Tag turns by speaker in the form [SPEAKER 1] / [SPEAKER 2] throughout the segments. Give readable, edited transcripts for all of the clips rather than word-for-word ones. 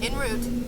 [SPEAKER 1] En route.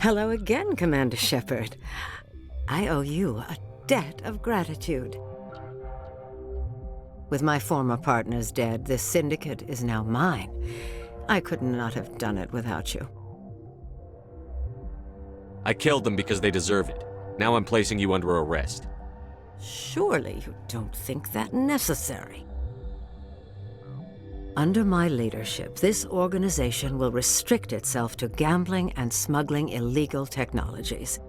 [SPEAKER 2] Hello again, Commander Shepard. I owe you a debt of gratitude. With my former partners dead, this syndicate is now mine. I could not have done it without you.
[SPEAKER 3] I killed them because they deserve it. Now I'm placing you under arrest.
[SPEAKER 2] Surely you don't think that necessary. Under my leadership, this organization will restrict itself to gambling and smuggling illegal technologies.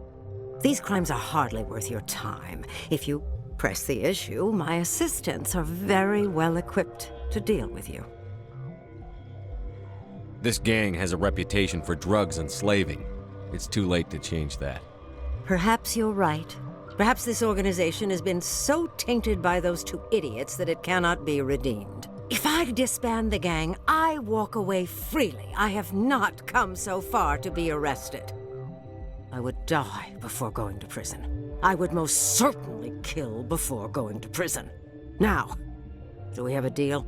[SPEAKER 2] These crimes are hardly worth your time. If you press the issue, my assistants are very well equipped to deal with you.
[SPEAKER 3] This gang has a reputation for drugs and slaving. It's too late to change that.
[SPEAKER 2] Perhaps you're right. Perhaps this organization has been so tainted by those two idiots that it cannot be redeemed. If I disband the gang, I walk away freely. I have not come so far to be arrested. I would die before going to prison. I would most certainly kill before going to prison. Now, do we have a deal?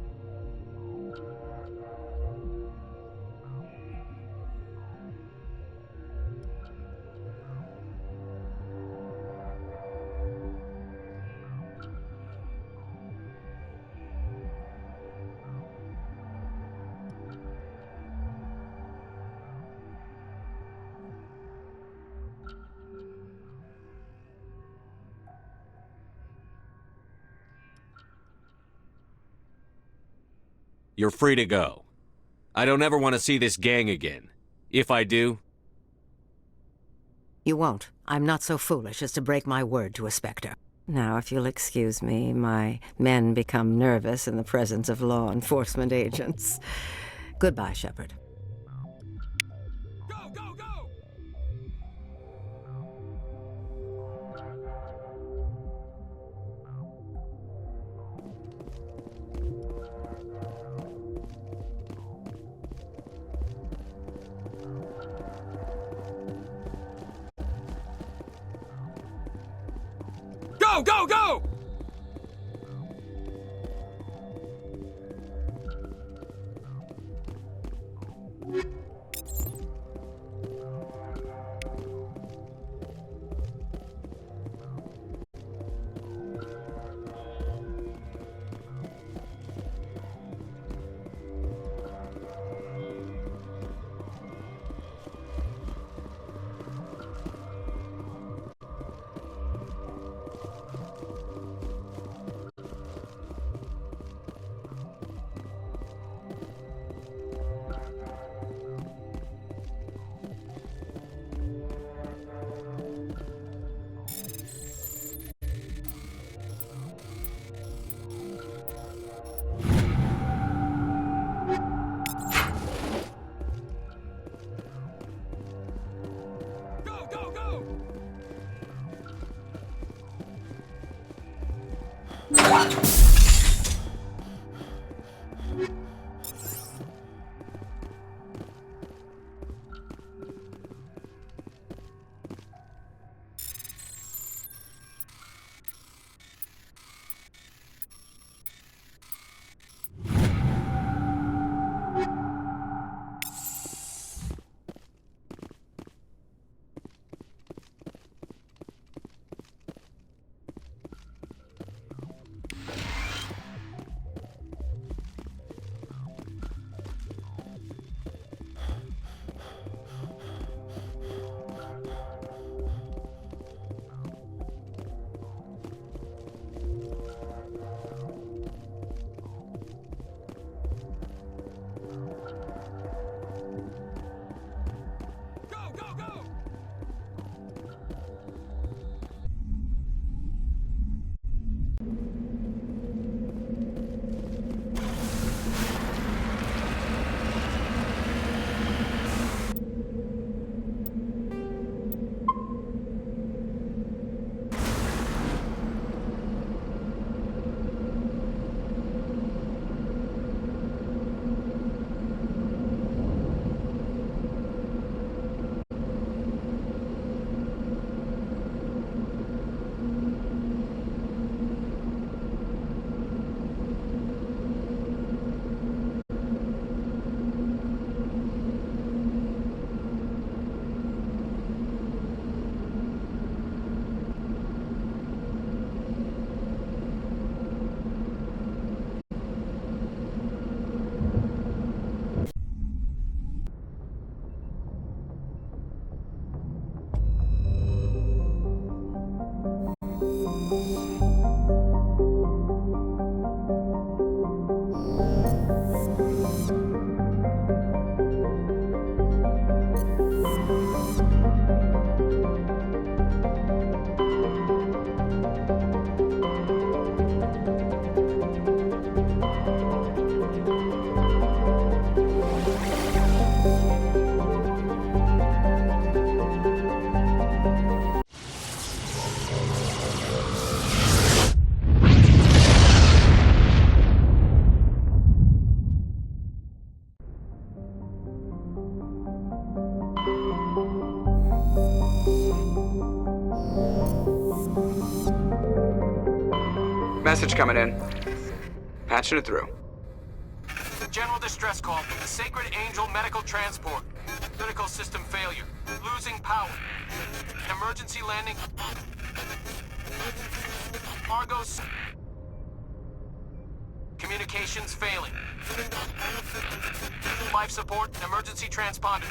[SPEAKER 3] You're free to go. I don't ever want to see this gang again. If I do...
[SPEAKER 2] You won't. I'm not so foolish as to break my word to a Spectre. Now, if you'll excuse me, my men become nervous in the presence of law enforcement agents. Goodbye, Shepard.
[SPEAKER 3] Go, go, go! Go, go, go!
[SPEAKER 4] Message coming in. Patching it through.
[SPEAKER 5] General distress call. Sacred Angel Medical Transport. Critical system failure. Losing power. Emergency landing. Argos. Communications failing. Life support and emergency transponder.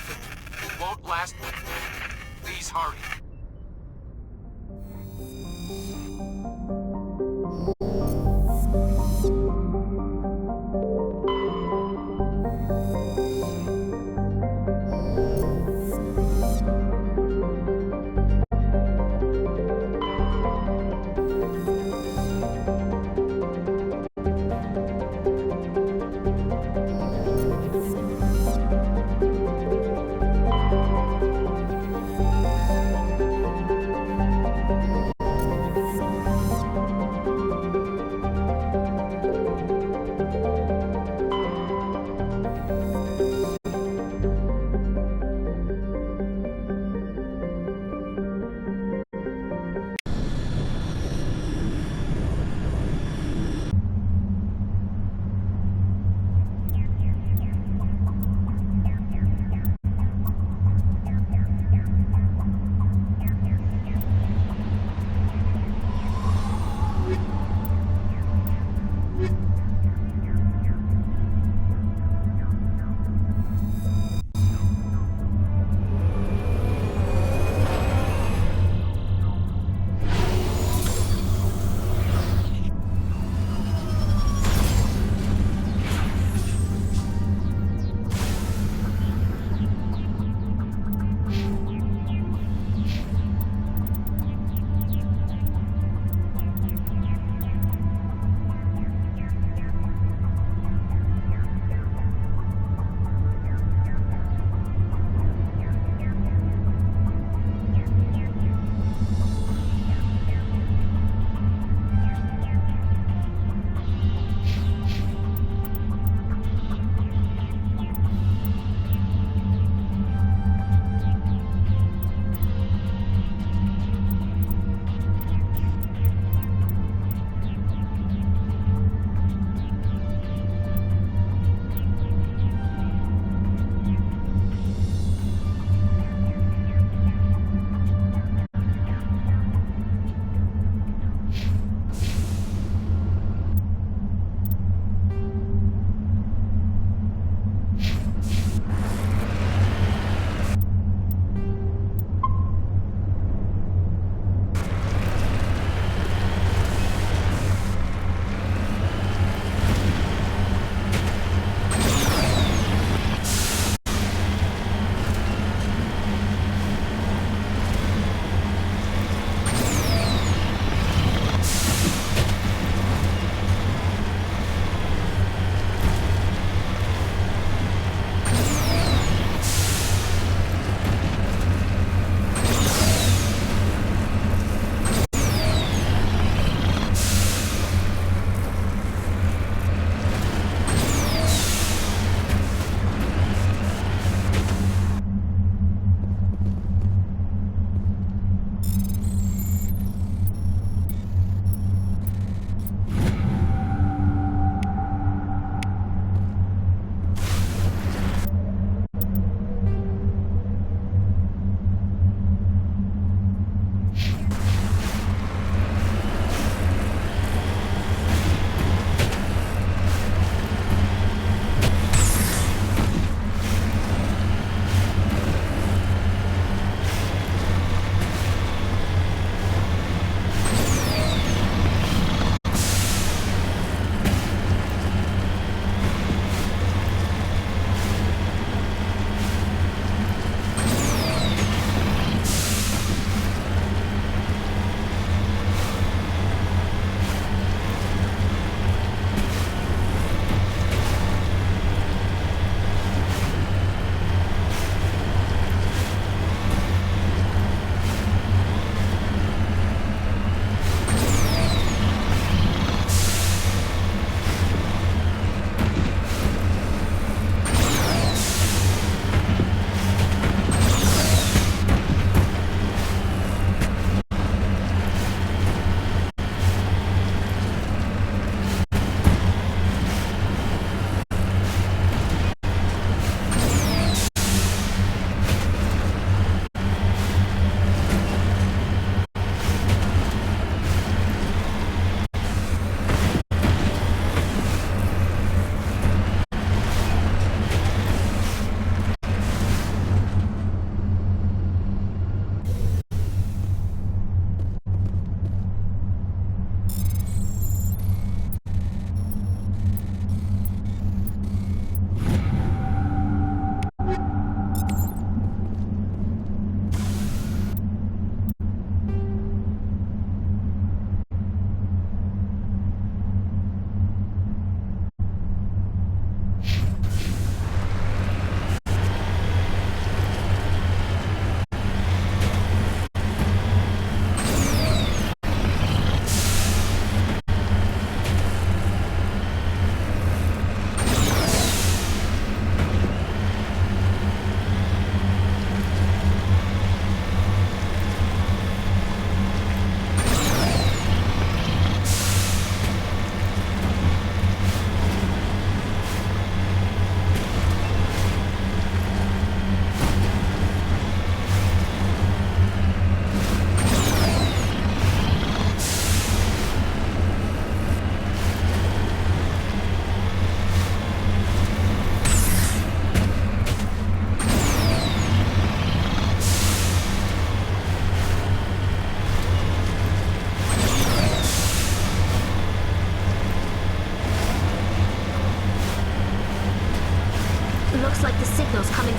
[SPEAKER 5] Won't last. Please hurry.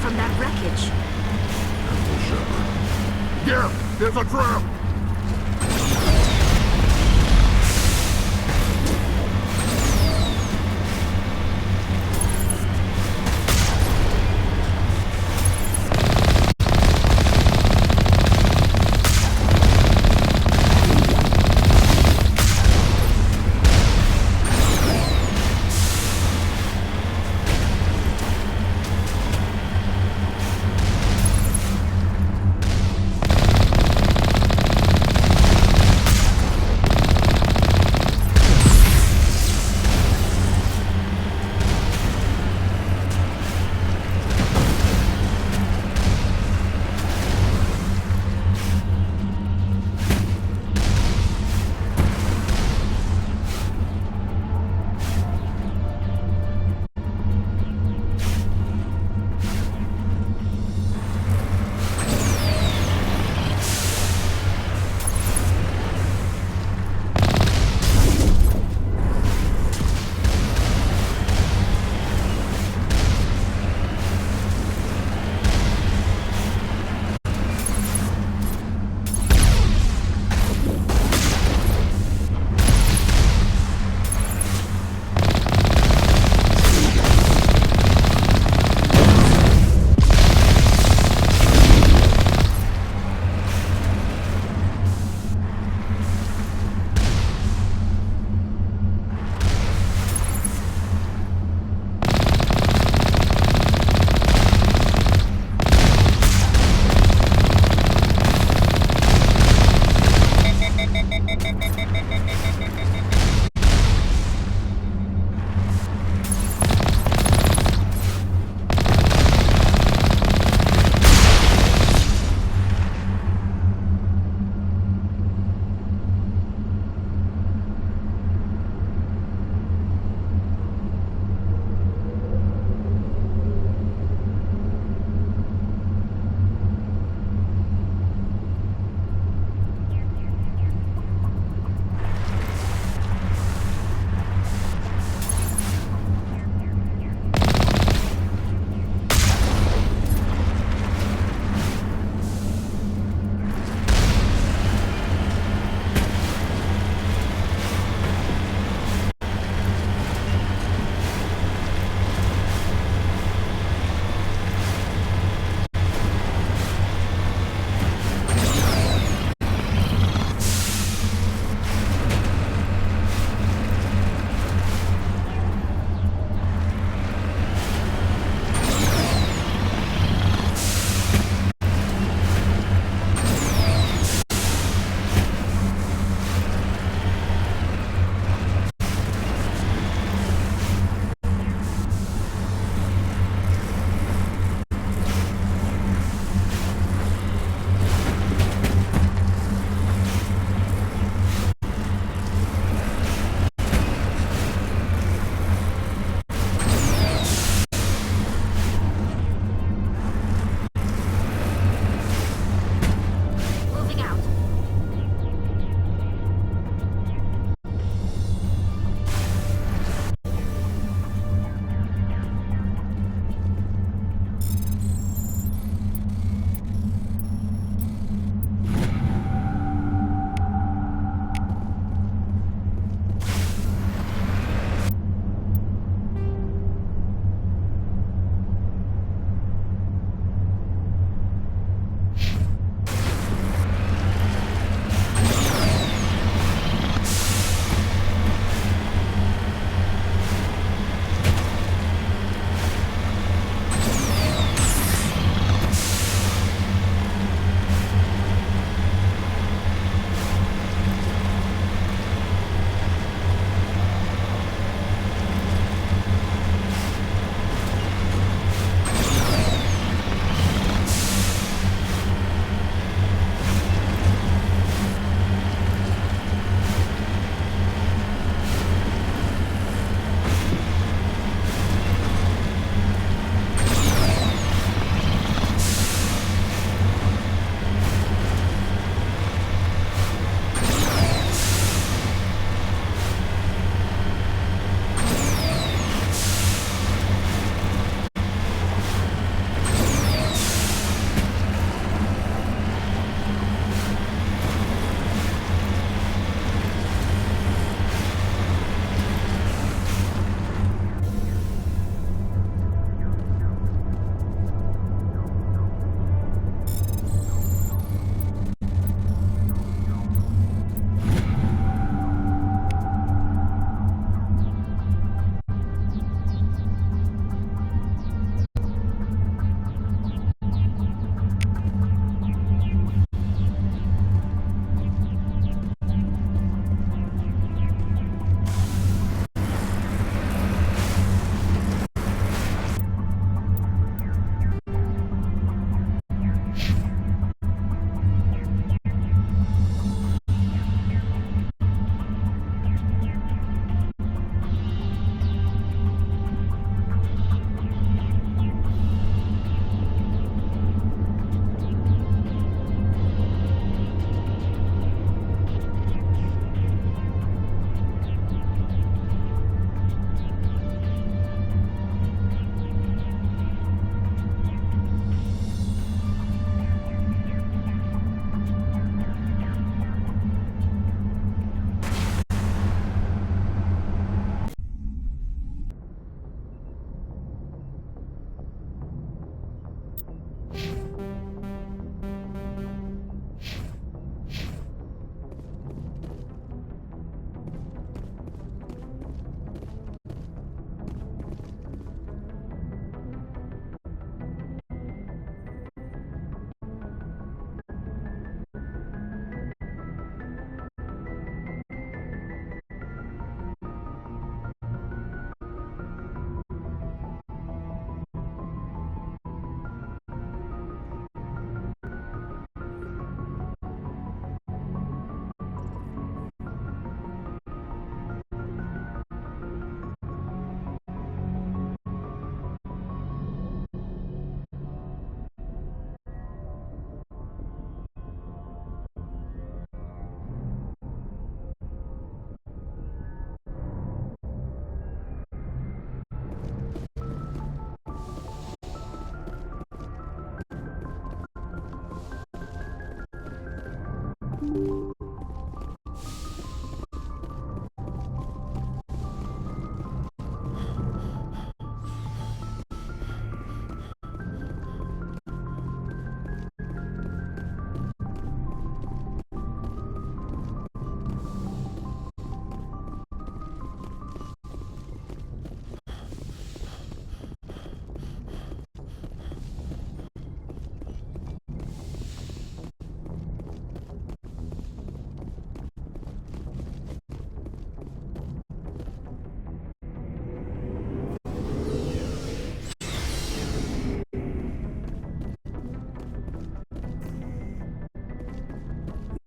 [SPEAKER 2] from that wreckage.
[SPEAKER 6] Shepard. Yeah, there's a trap!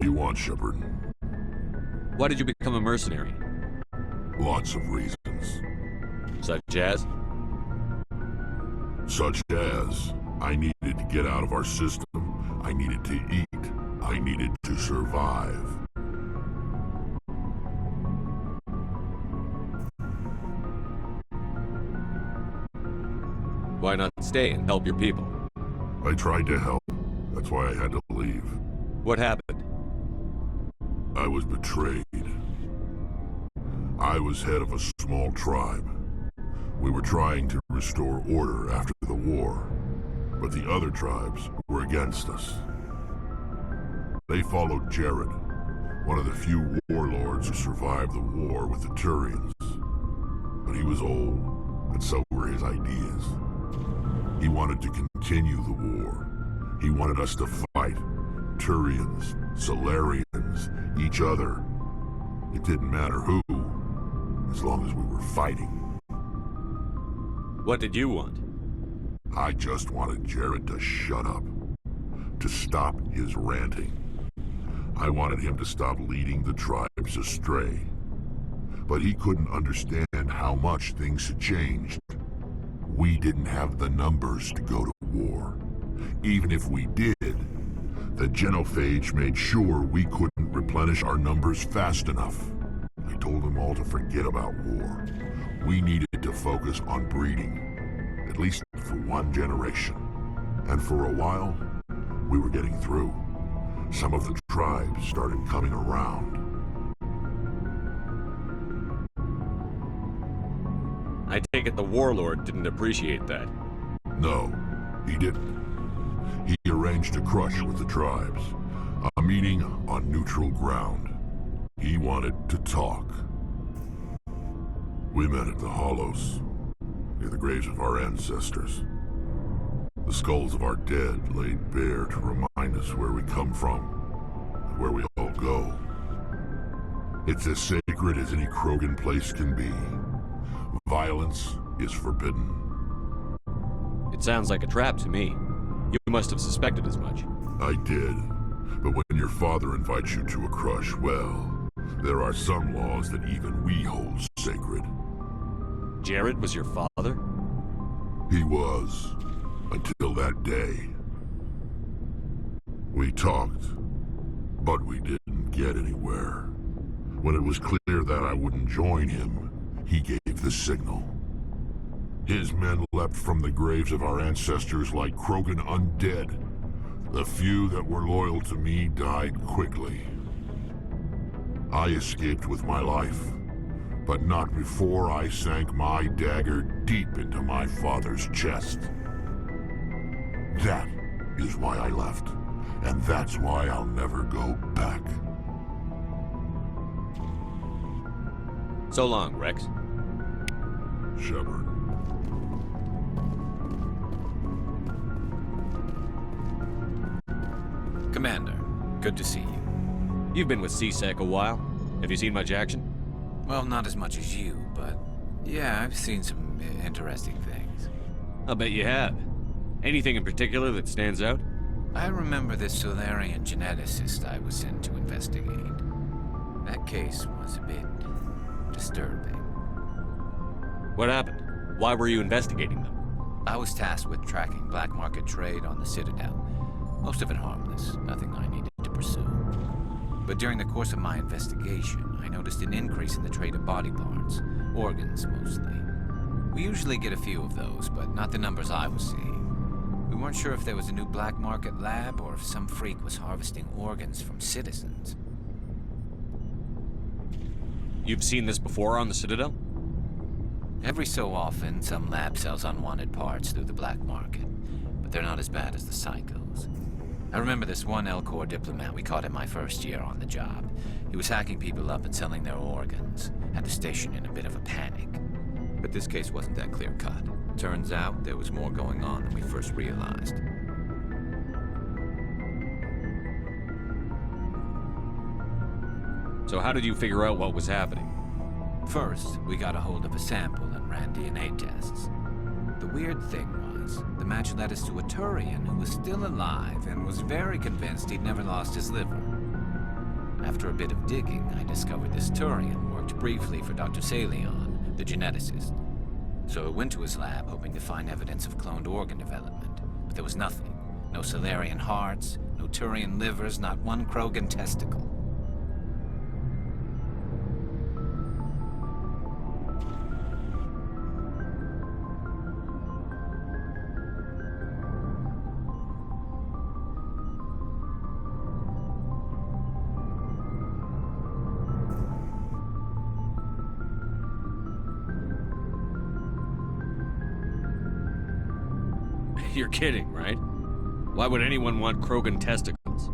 [SPEAKER 6] you want, Shepard?
[SPEAKER 3] Why did you become a mercenary?
[SPEAKER 6] Lots of reasons.
[SPEAKER 3] Such as?
[SPEAKER 6] Such as, I needed to get out of our system. I needed to eat. I needed to survive.
[SPEAKER 3] Why not stay and help your people?
[SPEAKER 6] I tried to help. That's why I had to leave.
[SPEAKER 3] What happened?
[SPEAKER 6] I was betrayed. I was head of a small tribe. We were trying to restore order after the war, but the other tribes were against us. They followed Jared, one of the few warlords who survived the war with the Turians. But he was old, and so were his ideas. He wanted to continue the war. He wanted us to fight. Turians, Solarians, each other. It didn't matter who, as long as we were fighting.
[SPEAKER 3] What did you want?
[SPEAKER 6] I just wanted Jared to shut up. To stop his ranting. I wanted him to stop leading the tribes astray. But he couldn't understand how much things had changed. We didn't have the numbers to go to war. Even if we did, the genophage made sure we couldn't replenish our numbers fast enough. I told them all to forget about war. We needed to focus on breeding, at least for one generation. And for a while, we were getting through. Some of the tribes started coming around.
[SPEAKER 3] I take it the warlord didn't appreciate that.
[SPEAKER 6] No, he didn't. He arranged a crush with the tribes. A meeting on neutral ground. He wanted to talk. We met at the Hollows, near the graves of our ancestors. The skulls of our dead laid bare to remind us where we come from, and where we all go. It's as sacred as any Krogan place can be. Violence is forbidden.
[SPEAKER 3] It sounds like a trap to me. You must have suspected as much.
[SPEAKER 6] I did. But when your father invites you to a crush, well, there are some laws that even we hold sacred.
[SPEAKER 3] Jared was your father?
[SPEAKER 6] He was. Until that day. We talked, but we didn't get anywhere. When it was clear that I wouldn't join him, he gave the signal. His men leapt from the graves of our ancestors like Krogan undead. The few that were loyal to me died quickly. I escaped with my life, but not before I sank my dagger deep into my father's chest. That is why I left, and that's why I'll never go back.
[SPEAKER 3] So long, Rex.
[SPEAKER 6] Shepard.
[SPEAKER 7] Commander, good to see you.
[SPEAKER 3] You've been with CSEC a while. Have you seen much action?
[SPEAKER 7] Well, not as much as you, but yeah, I've seen some interesting things.
[SPEAKER 3] I'll bet you have. Anything in particular that stands out?
[SPEAKER 7] I remember this Solarian geneticist I was sent to investigate. That case was a bit disturbing.
[SPEAKER 3] What happened? Why were you investigating them?
[SPEAKER 7] I was tasked with tracking black market trade on the Citadel. Most of it harmless, nothing I needed to pursue. But during the course of my investigation, I noticed an increase in the trade of body parts, organs mostly. We usually get a few of those, but not the numbers I was seeing. We weren't sure if there was a new black market lab or if some freak was harvesting organs from citizens.
[SPEAKER 3] You've seen this before on the Citadel?
[SPEAKER 7] Every so often, some lab sells unwanted parts through the black market, but they're not as bad as the psychos. I remember this one Elcor diplomat we caught in my first year on the job. He was hacking people up and selling their organs. Had the station in a bit of a panic. But this case wasn't that clear-cut. Turns out there was more going on than we first realized.
[SPEAKER 3] So how did you figure out what was happening?
[SPEAKER 7] First, we got a hold of a sample and ran DNA tests. The weird thing was, the match led us to a Turian who was still alive and was very convinced he'd never lost his liver. After a bit of digging, I discovered this Turian worked briefly for Dr. Salion, the geneticist. So I went to his lab hoping to find evidence of cloned organ development, but there was nothing. No Salarian hearts, no Turian livers, not one Krogan testicle.
[SPEAKER 3] You're kidding, right? Why would anyone want Krogan testicles?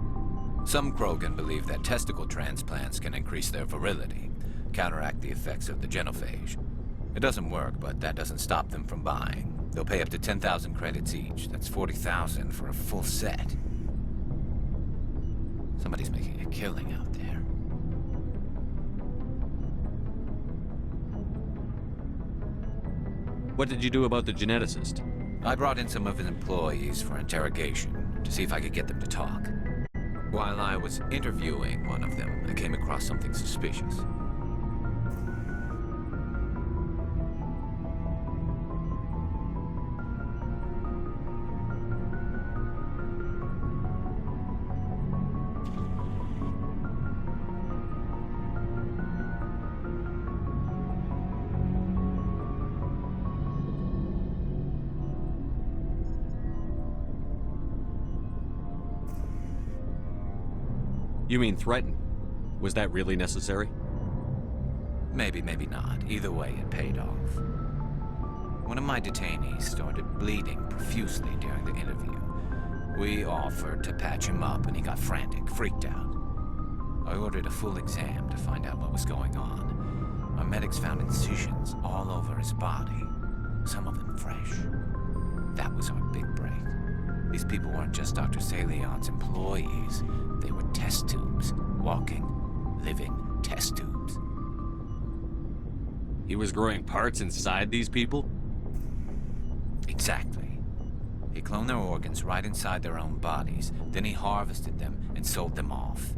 [SPEAKER 7] Some Krogan believe that testicle transplants can increase their virility, counteract the effects of the genophage. It doesn't work, but that doesn't stop them from buying. They'll pay up to 10,000 credits each. That's 40,000 for a full set. Somebody's making a killing out there.
[SPEAKER 3] What did you do about the geneticist?
[SPEAKER 7] I brought in some of his employees for interrogation to see if I could get them to talk. While I was interviewing one of them, I came across something suspicious.
[SPEAKER 3] You mean threaten? Was that really necessary?
[SPEAKER 7] Maybe, maybe not. Either way, it paid off. One of my detainees started bleeding profusely during the interview. We offered to patch him up, and he got frantic, freaked out. I ordered a full exam to find out what was going on. Our medics found incisions all over his body, some of them fresh. That was our big break. These people weren't just Dr. Salion's employees. They were test tubes. Walking, living test tubes.
[SPEAKER 3] He was growing parts inside these people?
[SPEAKER 7] Exactly. He cloned their organs right inside their own bodies. Then he harvested them and sold them off.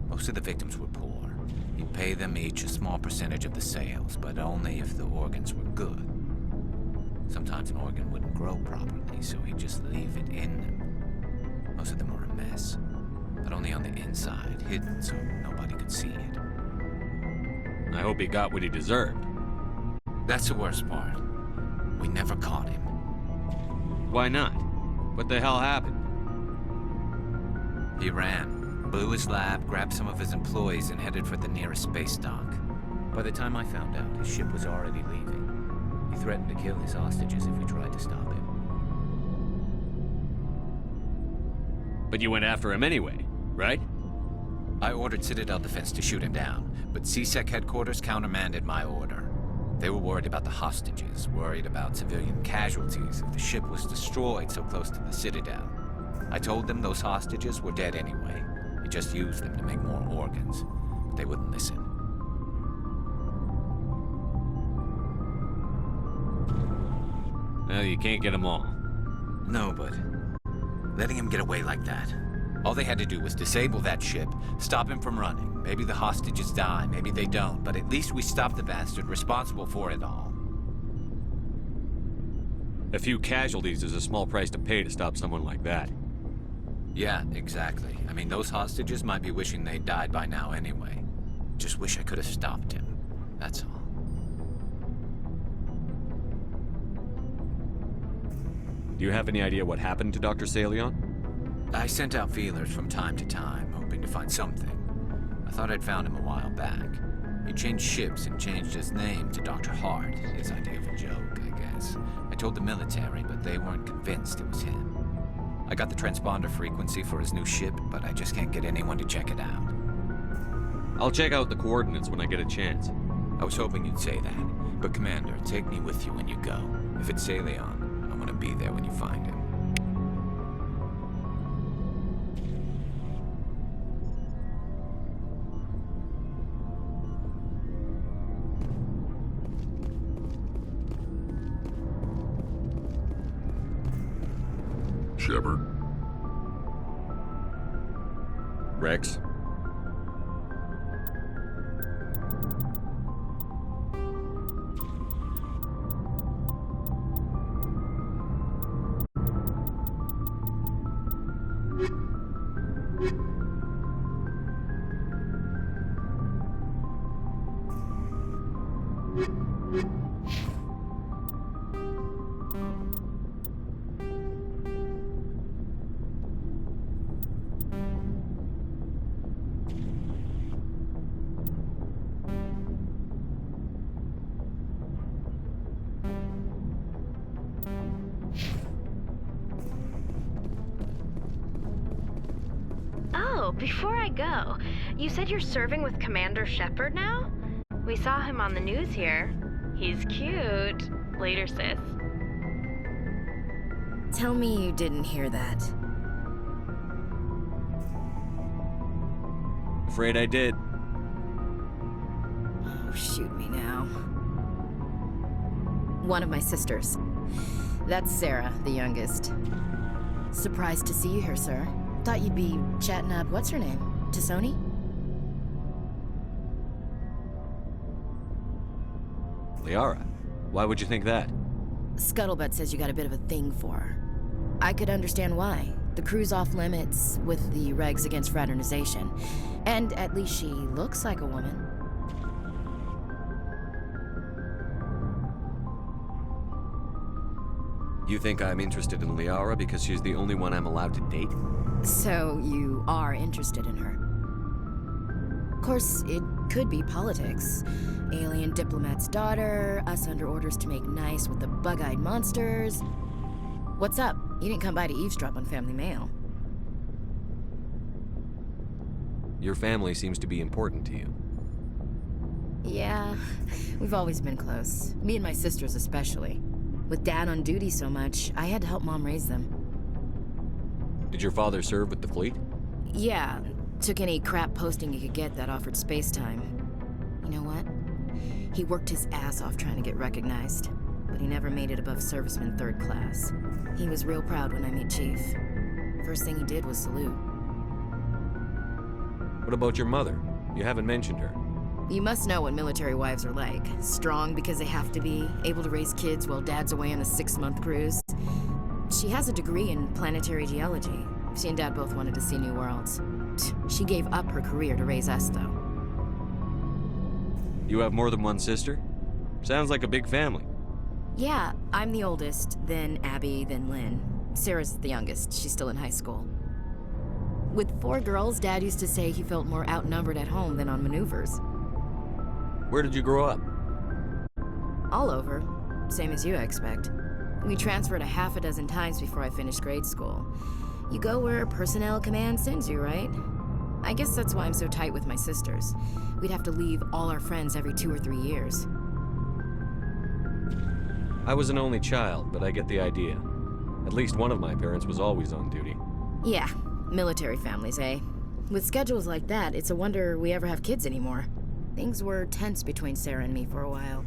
[SPEAKER 7] Most of the victims were poor. He'd pay them each a small percentage of the sales, but only if the organs were good. Sometimes an organ wouldn't grow properly, so he'd just leave it in them. Most of them were a mess, but only on the inside, hidden so nobody could see it.
[SPEAKER 3] I hope he got what he deserved.
[SPEAKER 7] That's the worst part. We never caught him.
[SPEAKER 3] Why not? What the hell happened?
[SPEAKER 7] He ran, blew his lab, grabbed some of his employees, and headed for the nearest space dock. By the time I found out, his ship was already leaving. He threatened to kill his hostages if we tried to stop him.
[SPEAKER 3] But you went after him anyway, right?
[SPEAKER 7] I ordered Citadel Defense to shoot him down, but CSEC headquarters countermanded my order. They were worried about the hostages, worried about civilian casualties if the ship was destroyed so close to the Citadel. I told them those hostages were dead anyway. He just used them to make more organs. But they wouldn't listen.
[SPEAKER 3] Well, you can't get them all.
[SPEAKER 7] No, but letting him get away like that. All they had to do was disable that ship, stop him from running. Maybe the hostages die, maybe they don't, but at least we stopped the bastard responsible for it all.
[SPEAKER 3] A few casualties is a small price to pay to stop someone like that.
[SPEAKER 7] Yeah, exactly. I mean, those hostages might be wishing they'd died by now anyway. Just wish I could have stopped him. That's all.
[SPEAKER 3] Do you have any idea what happened to Dr. Salion?
[SPEAKER 7] I sent out feelers from time to time, hoping to find something. I thought I'd found him a while back. He changed ships and changed his name to Dr. Hart, his idea of a joke, I guess. I told the military, but they weren't convinced it was him. I got the transponder frequency for his new ship, but I just can't get anyone to check it out.
[SPEAKER 3] I'll check out the coordinates when I get a chance.
[SPEAKER 7] I was hoping you'd say that. But Commander, take me with you when you go. If it's Salion, I want to be there when you find him.
[SPEAKER 6] Shepard?
[SPEAKER 3] Rex?
[SPEAKER 8] Oh, before I go, you said you're serving with Commander Shepard now? We saw him on the news here. He's cute. Later, sis.
[SPEAKER 9] Tell me you didn't hear that.
[SPEAKER 3] Afraid I did.
[SPEAKER 9] Oh, shoot me now. One of my sisters. That's Sarah, the youngest. Surprised to see you here, sir. Thought you'd be chatting up, what's her name? T'Soni?
[SPEAKER 3] Liara, why would you think that?
[SPEAKER 9] Scuttlebutt says you got a bit of a thing for her. I could understand why. The crew's off limits with the regs against fraternization. And at least she looks like a woman.
[SPEAKER 3] You think I'm interested in Liara because she's the only one I'm allowed to date?
[SPEAKER 9] So you are interested in her. Of course, it could be politics. Alien diplomat's daughter, us under orders to make nice with the bug-eyed monsters. What's up? You didn't come by to eavesdrop on Family Mail.
[SPEAKER 3] Your family seems to be important to you.
[SPEAKER 9] Yeah, we've always been close. Me and my sisters especially. With Dad on duty so much, I had to help Mom raise them.
[SPEAKER 3] Did your father serve with the fleet?
[SPEAKER 9] Yeah, took any crap posting he could get that offered space time. You know what? He worked his ass off trying to get recognized, but he never made it above serviceman 3rd class. He was real proud when I met Chief. First thing he did was salute.
[SPEAKER 3] What about your mother? You haven't mentioned her.
[SPEAKER 9] You must know what military wives are like. Strong because they have to be, able to raise kids while Dad's away on a 6-month cruise. She has a degree in planetary geology. She and Dad both wanted to see new worlds. She gave up her career to raise us, though.
[SPEAKER 3] You have more than one sister? Sounds like a big family.
[SPEAKER 9] Yeah, I'm the oldest, then Abby, then Lynn. Sarah's the youngest. She's still in high school. With 4 girls, Dad used to say he felt more outnumbered at home than on maneuvers.
[SPEAKER 3] Where did you grow up?
[SPEAKER 9] All over. Same as you, I expect. We transferred a half a dozen times before I finished grade school. You go where personnel command sends you, right? I guess that's why I'm so tight with my sisters. We'd have to leave all our friends every 2 or 3 years.
[SPEAKER 3] I was an only child, but I get the idea. At least one of my parents was always on duty.
[SPEAKER 9] Yeah, military families, eh? With schedules like that, it's a wonder we ever have kids anymore. Things were tense between Sarah and me for a while.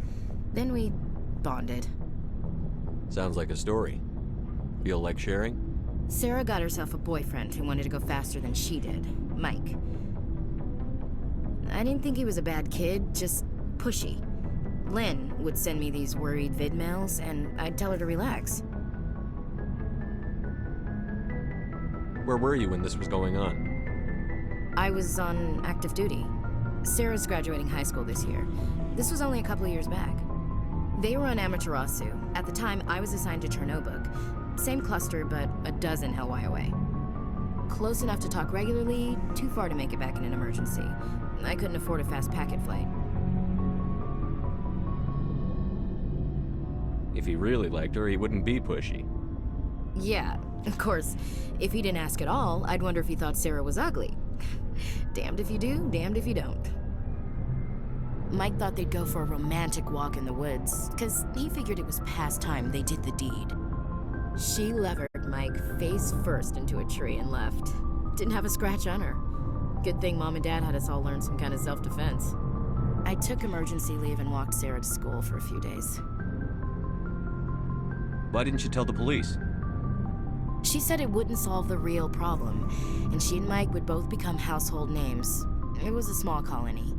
[SPEAKER 9] Then we bonded.
[SPEAKER 3] Sounds like a story. Feel like sharing?
[SPEAKER 9] Sarah got herself a boyfriend who wanted to go faster than she did, Mike. I didn't think he was a bad kid, just pushy. Lynn would send me these worried vid mails, and I'd tell her to relax.
[SPEAKER 3] Where were you when this was going on?
[SPEAKER 9] I was on active duty. Sarah's graduating high school this year. This was only a couple of years back. They were on Amaterasu. At the time, I was assigned to Chernobog. Same cluster, but a dozen LY away. Close enough to talk regularly, too far to make it back in an emergency. I couldn't afford a fast packet flight.
[SPEAKER 3] If he really liked her, he wouldn't be pushy.
[SPEAKER 9] Yeah, of course. If he didn't ask at all, I'd wonder if he thought Sarah was ugly. Damned if you do, damned if you don't. Mike thought they'd go for a romantic walk in the woods, because he figured it was past time they did the deed. She levered Mike face first into a tree and left. Didn't have a scratch on her. Good thing Mom and Dad had us all learn some kind of self-defense. I took emergency leave and walked Sarah to school for a few days.
[SPEAKER 3] Why didn't you tell the police?
[SPEAKER 9] She said it wouldn't solve the real problem, and she and Mike would both become household names. It was a small colony.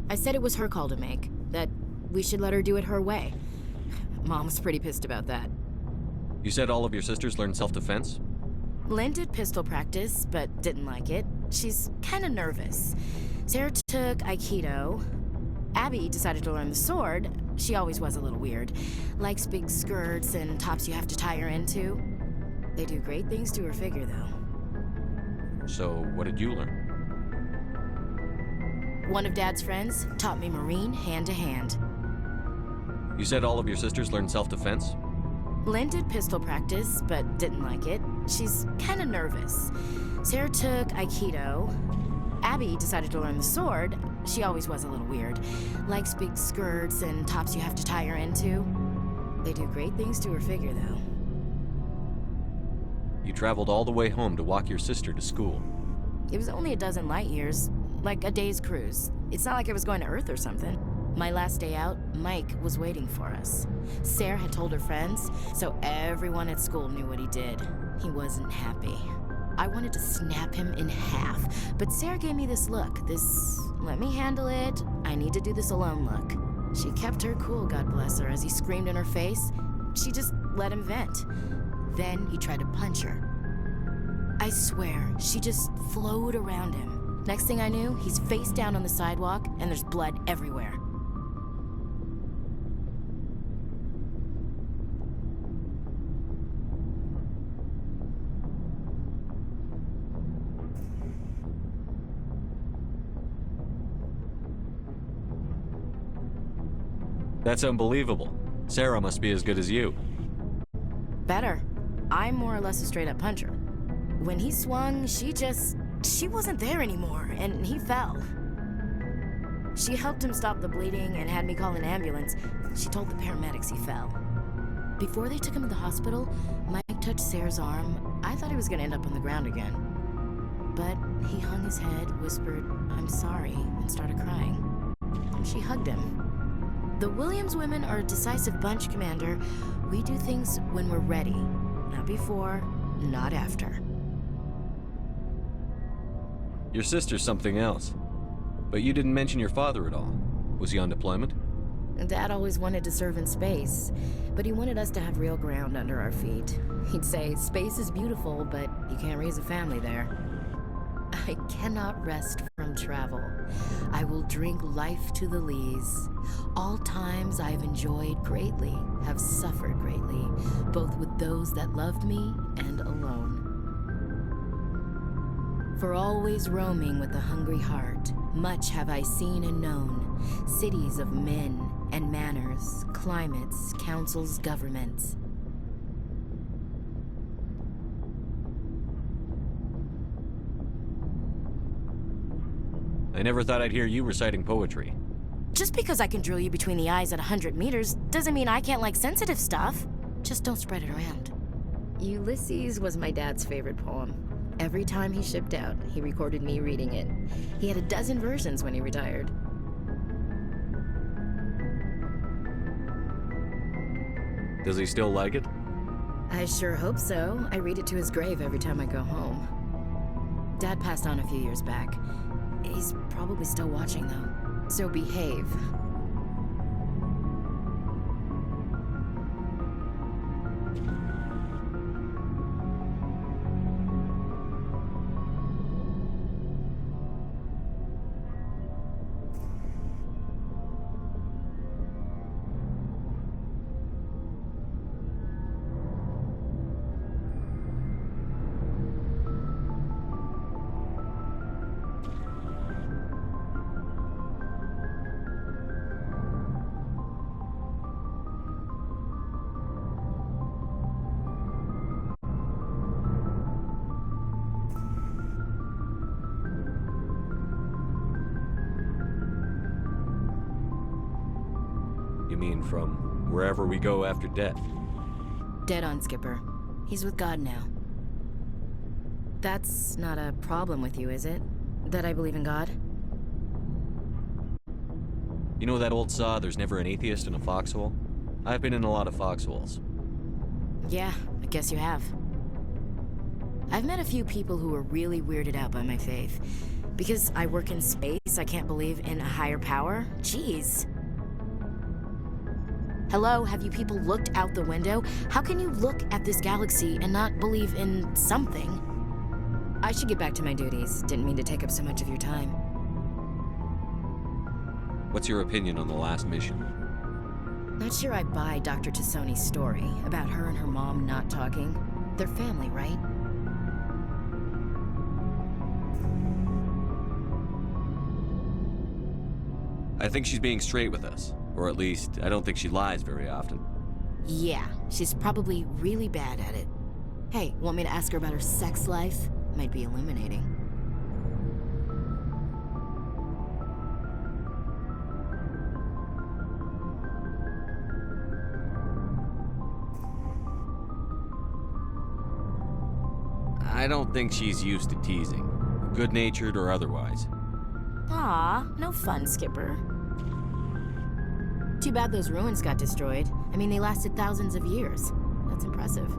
[SPEAKER 9] I said it was her call to make, that we should let her do it her way. Mom was pretty pissed about that.
[SPEAKER 3] You said all of your sisters learned self-defense?
[SPEAKER 9] Lynn did pistol practice, but didn't like it. She's kind of nervous. Sarah took Aikido. Abby decided to learn the sword. She always was a little weird. Likes big skirts and tops you have to tie her into. They do great things to her figure, though.
[SPEAKER 3] So, what did you learn?
[SPEAKER 9] One of Dad's friends taught me Marine hand to hand.
[SPEAKER 3] You said all of your sisters learned self-defense?
[SPEAKER 9] Lynn did pistol practice, but didn't like it. She's kind of nervous. Sarah took Aikido. Abby decided to learn the sword. She always was a little weird. Likes big skirts and tops you have to tie her into. They do great things to her figure, though.
[SPEAKER 3] You traveled all the way home to walk your sister to school.
[SPEAKER 9] It was only a dozen light years, like a day's cruise. It's not like I was going to Earth or something. My last day out, Mike was waiting for us. Sarah had told her friends, so everyone at school knew what he did. He wasn't happy. I wanted to snap him in half, but Sarah gave me this look, this let me handle it, I need to do this alone look. She kept her cool, God bless her, as he screamed in her face. She just let him vent. Then he tried to punch her. I swear, she just flowed around him. Next thing I knew, he's face down on the sidewalk and there's blood everywhere.
[SPEAKER 3] That's unbelievable. Sarah must be as good as you.
[SPEAKER 9] Better. I'm more or less a straight-up puncher. When he swung, she wasn't there anymore, and he fell. She helped him stop the bleeding and had me call an ambulance. She told the paramedics he fell. Before they took him to the hospital, Mike touched Sarah's arm. I thought he was gonna end up on the ground again. But he hung his head, whispered, "I'm sorry," and started crying. She hugged him. The Williams women are a decisive bunch, Commander. We do things when we're ready. Not before, not after.
[SPEAKER 3] Your sister's something else. But you didn't mention your father at all. Was he on deployment?
[SPEAKER 9] Dad always wanted to serve in space, but he wanted us to have real ground under our feet. He'd say, space is beautiful, but you can't raise a family there. I cannot rest from travel. I will drink life to the lees. All times I have enjoyed greatly, have suffered greatly, both with those that loved me and alone. For always roaming with a hungry heart, much have I seen and known, cities of men and manners, climates, councils, governments.
[SPEAKER 3] I never thought I'd hear you reciting poetry.
[SPEAKER 9] Just because I can drill you between the eyes at 100 meters doesn't mean I can't like sensitive stuff. Just don't spread it around. Ulysses was my dad's favorite poem. Every time he shipped out, he recorded me reading it. He had a dozen versions when he retired.
[SPEAKER 3] Does he still like it?
[SPEAKER 9] I sure hope so. I read it to his grave every time I go home. Dad passed on a few years back. He's probably still watching, though. So behave.
[SPEAKER 3] You mean from wherever we go after death?
[SPEAKER 9] Dead on, Skipper. He's with God now. That's not a problem with you, is it? That I believe in God?
[SPEAKER 3] You know that old saw, there's never an atheist in a foxhole? I've been in a lot of foxholes.
[SPEAKER 9] Yeah, I guess you have. I've met a few people who are really weirded out by my faith. Because I work in space, I can't believe in a higher power? Jeez. Hello, have you people looked out the window? How can you look at this galaxy and not believe in something? I should get back to my duties. Didn't mean to take up so much of your time.
[SPEAKER 3] What's your opinion on the last mission?
[SPEAKER 9] Not sure I buy Dr. Tassoni's story about her and her mom not talking. They're family, right?
[SPEAKER 3] I think she's being straight with us. Or at least, I don't think she lies very often.
[SPEAKER 9] Yeah, she's probably really bad at it. Hey, want me to ask her about her sex life? Might be illuminating.
[SPEAKER 3] I don't think she's used to teasing, good-natured or otherwise.
[SPEAKER 9] Aw, no fun, Skipper. Too bad those ruins got destroyed. I mean, they lasted thousands of years. That's impressive.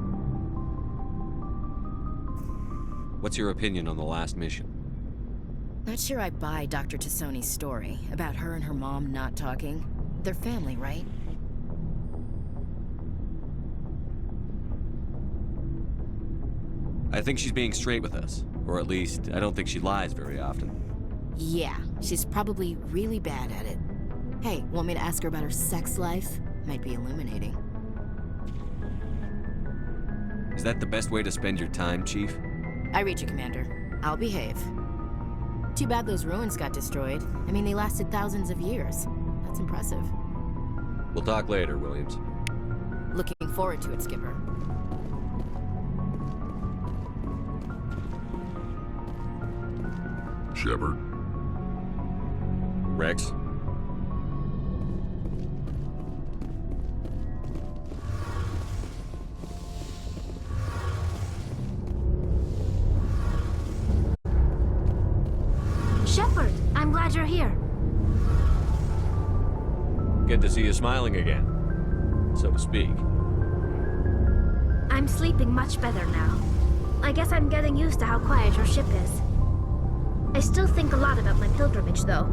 [SPEAKER 3] What's your opinion on the last mission?
[SPEAKER 9] Not sure I buy Dr. Tassoni's story about her and her mom not talking. They're family, right?
[SPEAKER 3] I think she's being straight with us. Or at least, I don't think she lies very often.
[SPEAKER 9] Yeah, she's probably really bad at it. Hey, want me to ask her about her sex life? Might be illuminating.
[SPEAKER 3] Is that the best way to spend your time, Chief?
[SPEAKER 9] I read you, Commander. I'll behave. Too bad those ruins got destroyed. I mean, they lasted thousands of years. That's impressive.
[SPEAKER 3] We'll talk later, Williams.
[SPEAKER 9] Looking forward to it, Skipper.
[SPEAKER 6] Shepard,
[SPEAKER 3] Rex?
[SPEAKER 10] Shepard, I'm glad you're here.
[SPEAKER 3] Good to see you smiling again, so to speak.
[SPEAKER 10] I'm sleeping much better now. I guess I'm getting used to how quiet your ship is. I still think a lot about my pilgrimage, though.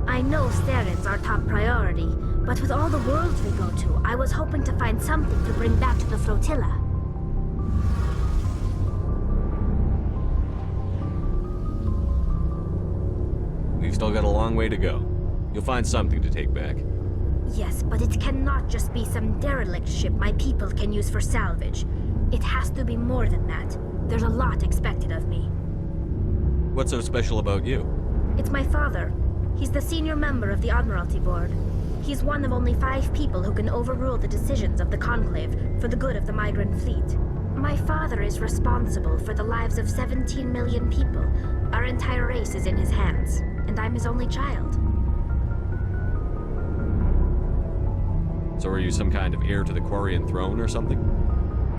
[SPEAKER 10] I know Saren's our top priority, but with all the worlds we go to, I was hoping to find something to bring back to the flotilla.
[SPEAKER 3] We've still got a long way to go. You'll find something to take back.
[SPEAKER 10] Yes, but it cannot just be some derelict ship my people can use for salvage. It has to be more than that. There's a lot expected of me.
[SPEAKER 3] What's so special about you?
[SPEAKER 10] It's my father. He's the senior member of the Admiralty Board. He's one of only 5 people who can overrule the decisions of the Conclave for the good of the migrant fleet. My father is responsible for the lives of 17 million people. Our entire race is in his hands, and I'm his only child.
[SPEAKER 3] So are you some kind of heir to the Quarian throne or something?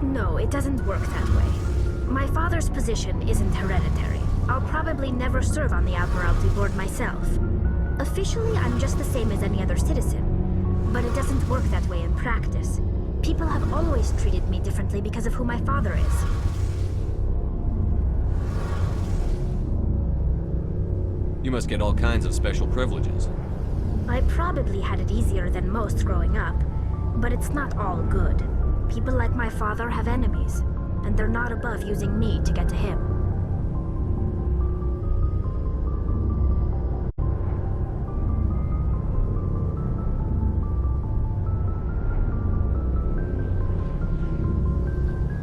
[SPEAKER 10] No, it doesn't work that way. My father's position isn't hereditary. I'll probably never serve on the Admiralty Board myself. Officially, I'm just the same as any other citizen. But it doesn't work that way in practice. People have always treated me differently because of who my father is.
[SPEAKER 3] You must get all kinds of special privileges.
[SPEAKER 10] I probably had it easier than most growing up, but it's not all good. People like my father have enemies, and they're not above using me to get to him.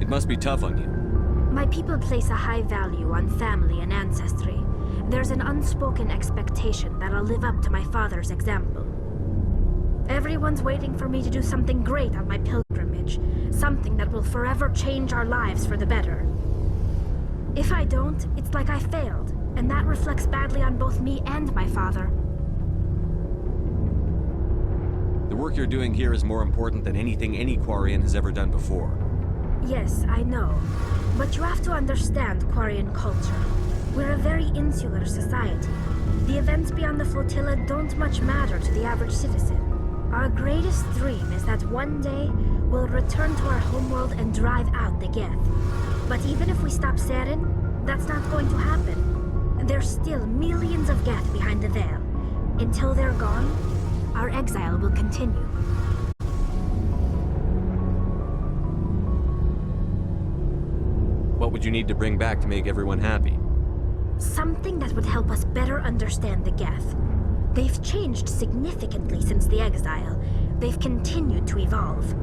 [SPEAKER 3] It must be tough on you.
[SPEAKER 10] My people place a high value on family and ancestry. There's an unspoken expectation that I'll live up to my father's example. Everyone's waiting for me to do something great on my pilgrimage, something that will forever change our lives for the better. If I don't, it's like I failed, and that reflects badly on both me and my father.
[SPEAKER 3] The work you're doing here is more important than anything any Quarian has ever done before.
[SPEAKER 10] Yes, I know. But you have to understand Quarian culture. We're a very insular society. The events beyond the flotilla don't much matter to the average citizen. Our greatest dream is that one day we'll return to our homeworld and drive out the Geth. But even if we stop Saren, that's not going to happen. There's still millions of Geth behind the veil. Until they're gone, our exile will continue.
[SPEAKER 3] What would you need to bring back to make everyone happy?
[SPEAKER 10] Something that would help us better understand the Geth. They've changed significantly since the exile. They've continued to evolve.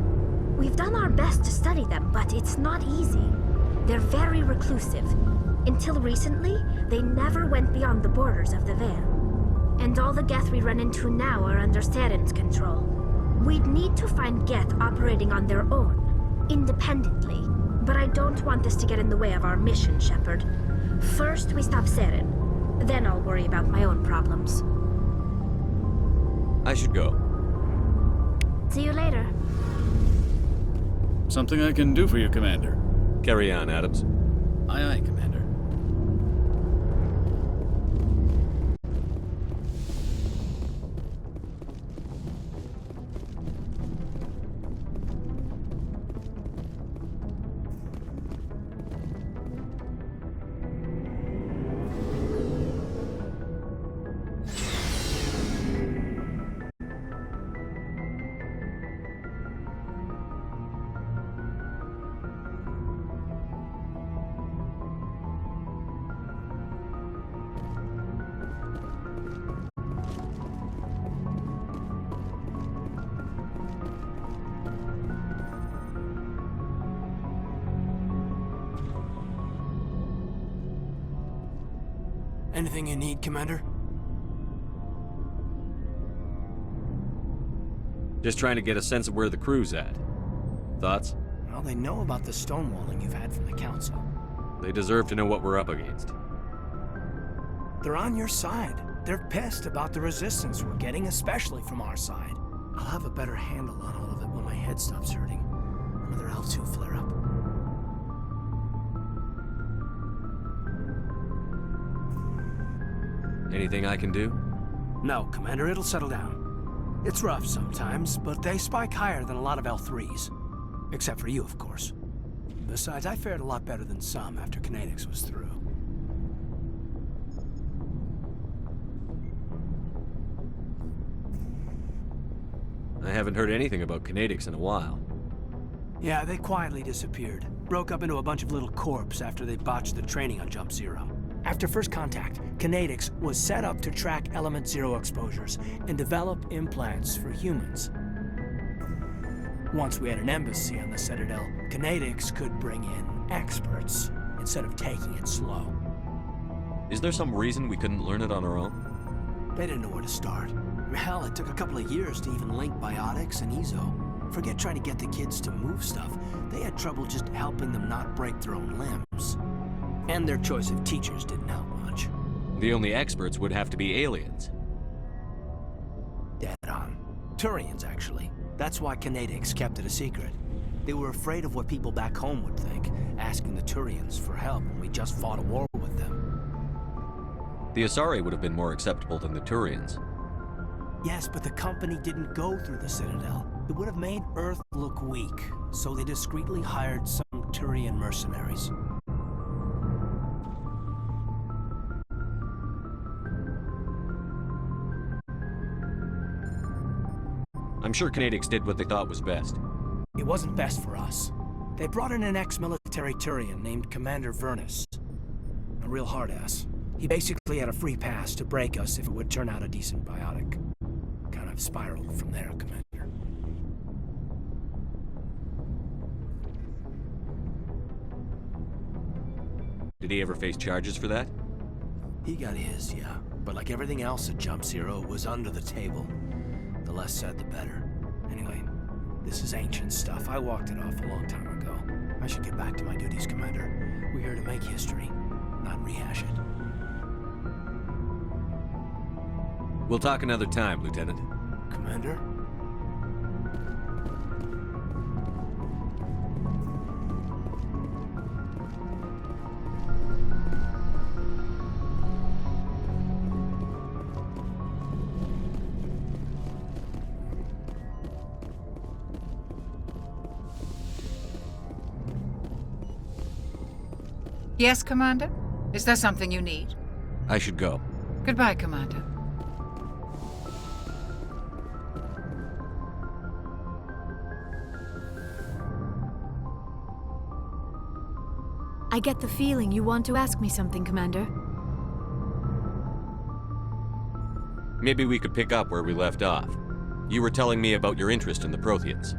[SPEAKER 10] We've done our best to study them, but it's not easy. They're very reclusive. Until recently, they never went beyond the borders of the Veil. And all the Geth we run into now are under Saren's control. We'd need to find Geth operating on their own, independently. But I don't want this to get in the way of our mission, Shepard. First, we stop Saren. Then I'll worry about my own problems.
[SPEAKER 3] I should go.
[SPEAKER 10] See you later.
[SPEAKER 11] Something I can do for you, Commander.
[SPEAKER 3] Carry on, Adams.
[SPEAKER 11] Aye, aye, Commander.
[SPEAKER 5] Anything you need, Commander?
[SPEAKER 3] Just trying to get a sense of where the crew's at. Thoughts?
[SPEAKER 5] Well, they know about the stonewalling you've had from the Council.
[SPEAKER 3] They deserve to know what we're up against.
[SPEAKER 5] They're on your side. They're pissed about the resistance we're getting, especially from our side. I'll have a better handle on all of it when my head stops hurting. Another L2 flare-up.
[SPEAKER 3] Anything I can do?
[SPEAKER 5] No, Commander, it'll settle down. It's rough sometimes, but they spike higher than a lot of L3s. Except for you, of course. Besides, I fared a lot better than some after Kinetics was through.
[SPEAKER 3] I haven't heard anything about Kinetics in a while.
[SPEAKER 5] Yeah, they quietly disappeared. Broke up into a bunch of little corps after they botched the training on Jump Zero. After first contact, Kinetics was set up to track Element Zero exposures and develop implants for humans. Once we had an embassy on the Citadel, Kinetics could bring in experts instead of taking it slow.
[SPEAKER 3] Is there some reason we couldn't learn it on our own?
[SPEAKER 5] They didn't know where to start. Hell, it took a couple of years to even link biotics and Ezo. Forget trying to get the kids to move stuff. They had trouble just helping them not break their own limbs. And their choice of teachers didn't help much.
[SPEAKER 3] The only experts would have to be aliens.
[SPEAKER 5] Dead on. Turians, actually. That's why Kinetics kept it a secret. They were afraid of what people back home would think, asking the Turians for help when we just fought a war with them.
[SPEAKER 3] The Asari would have been more acceptable than the Turians.
[SPEAKER 5] Yes, but the company didn't go through the Citadel. It would have made Earth look weak, so they discreetly hired some Turian mercenaries.
[SPEAKER 3] I'm sure Kinetics did what they thought was best.
[SPEAKER 5] It wasn't best for us. They brought in an ex-military Turian named Commander Vernus. A real hard-ass. He basically had a free pass to break us if it would turn out a decent biotic. Kind of spiraled from there, Commander.
[SPEAKER 3] Did he ever face charges for that?
[SPEAKER 5] He got his, yeah. But like everything else at Jump Zero, it was under the table. The less said, the better. Anyway, this is ancient stuff. I walked it off a long time ago. I should get back to my duties, Commander. We're here to make history, not rehash it.
[SPEAKER 3] We'll talk another time, Lieutenant.
[SPEAKER 5] Commander?
[SPEAKER 12] Yes, Commander? Is there something you need?
[SPEAKER 3] I should go.
[SPEAKER 12] Goodbye, Commander.
[SPEAKER 13] I get the feeling you want to ask me something, Commander.
[SPEAKER 3] Maybe we could pick up where we left off. You were telling me about your interest in the Protheans.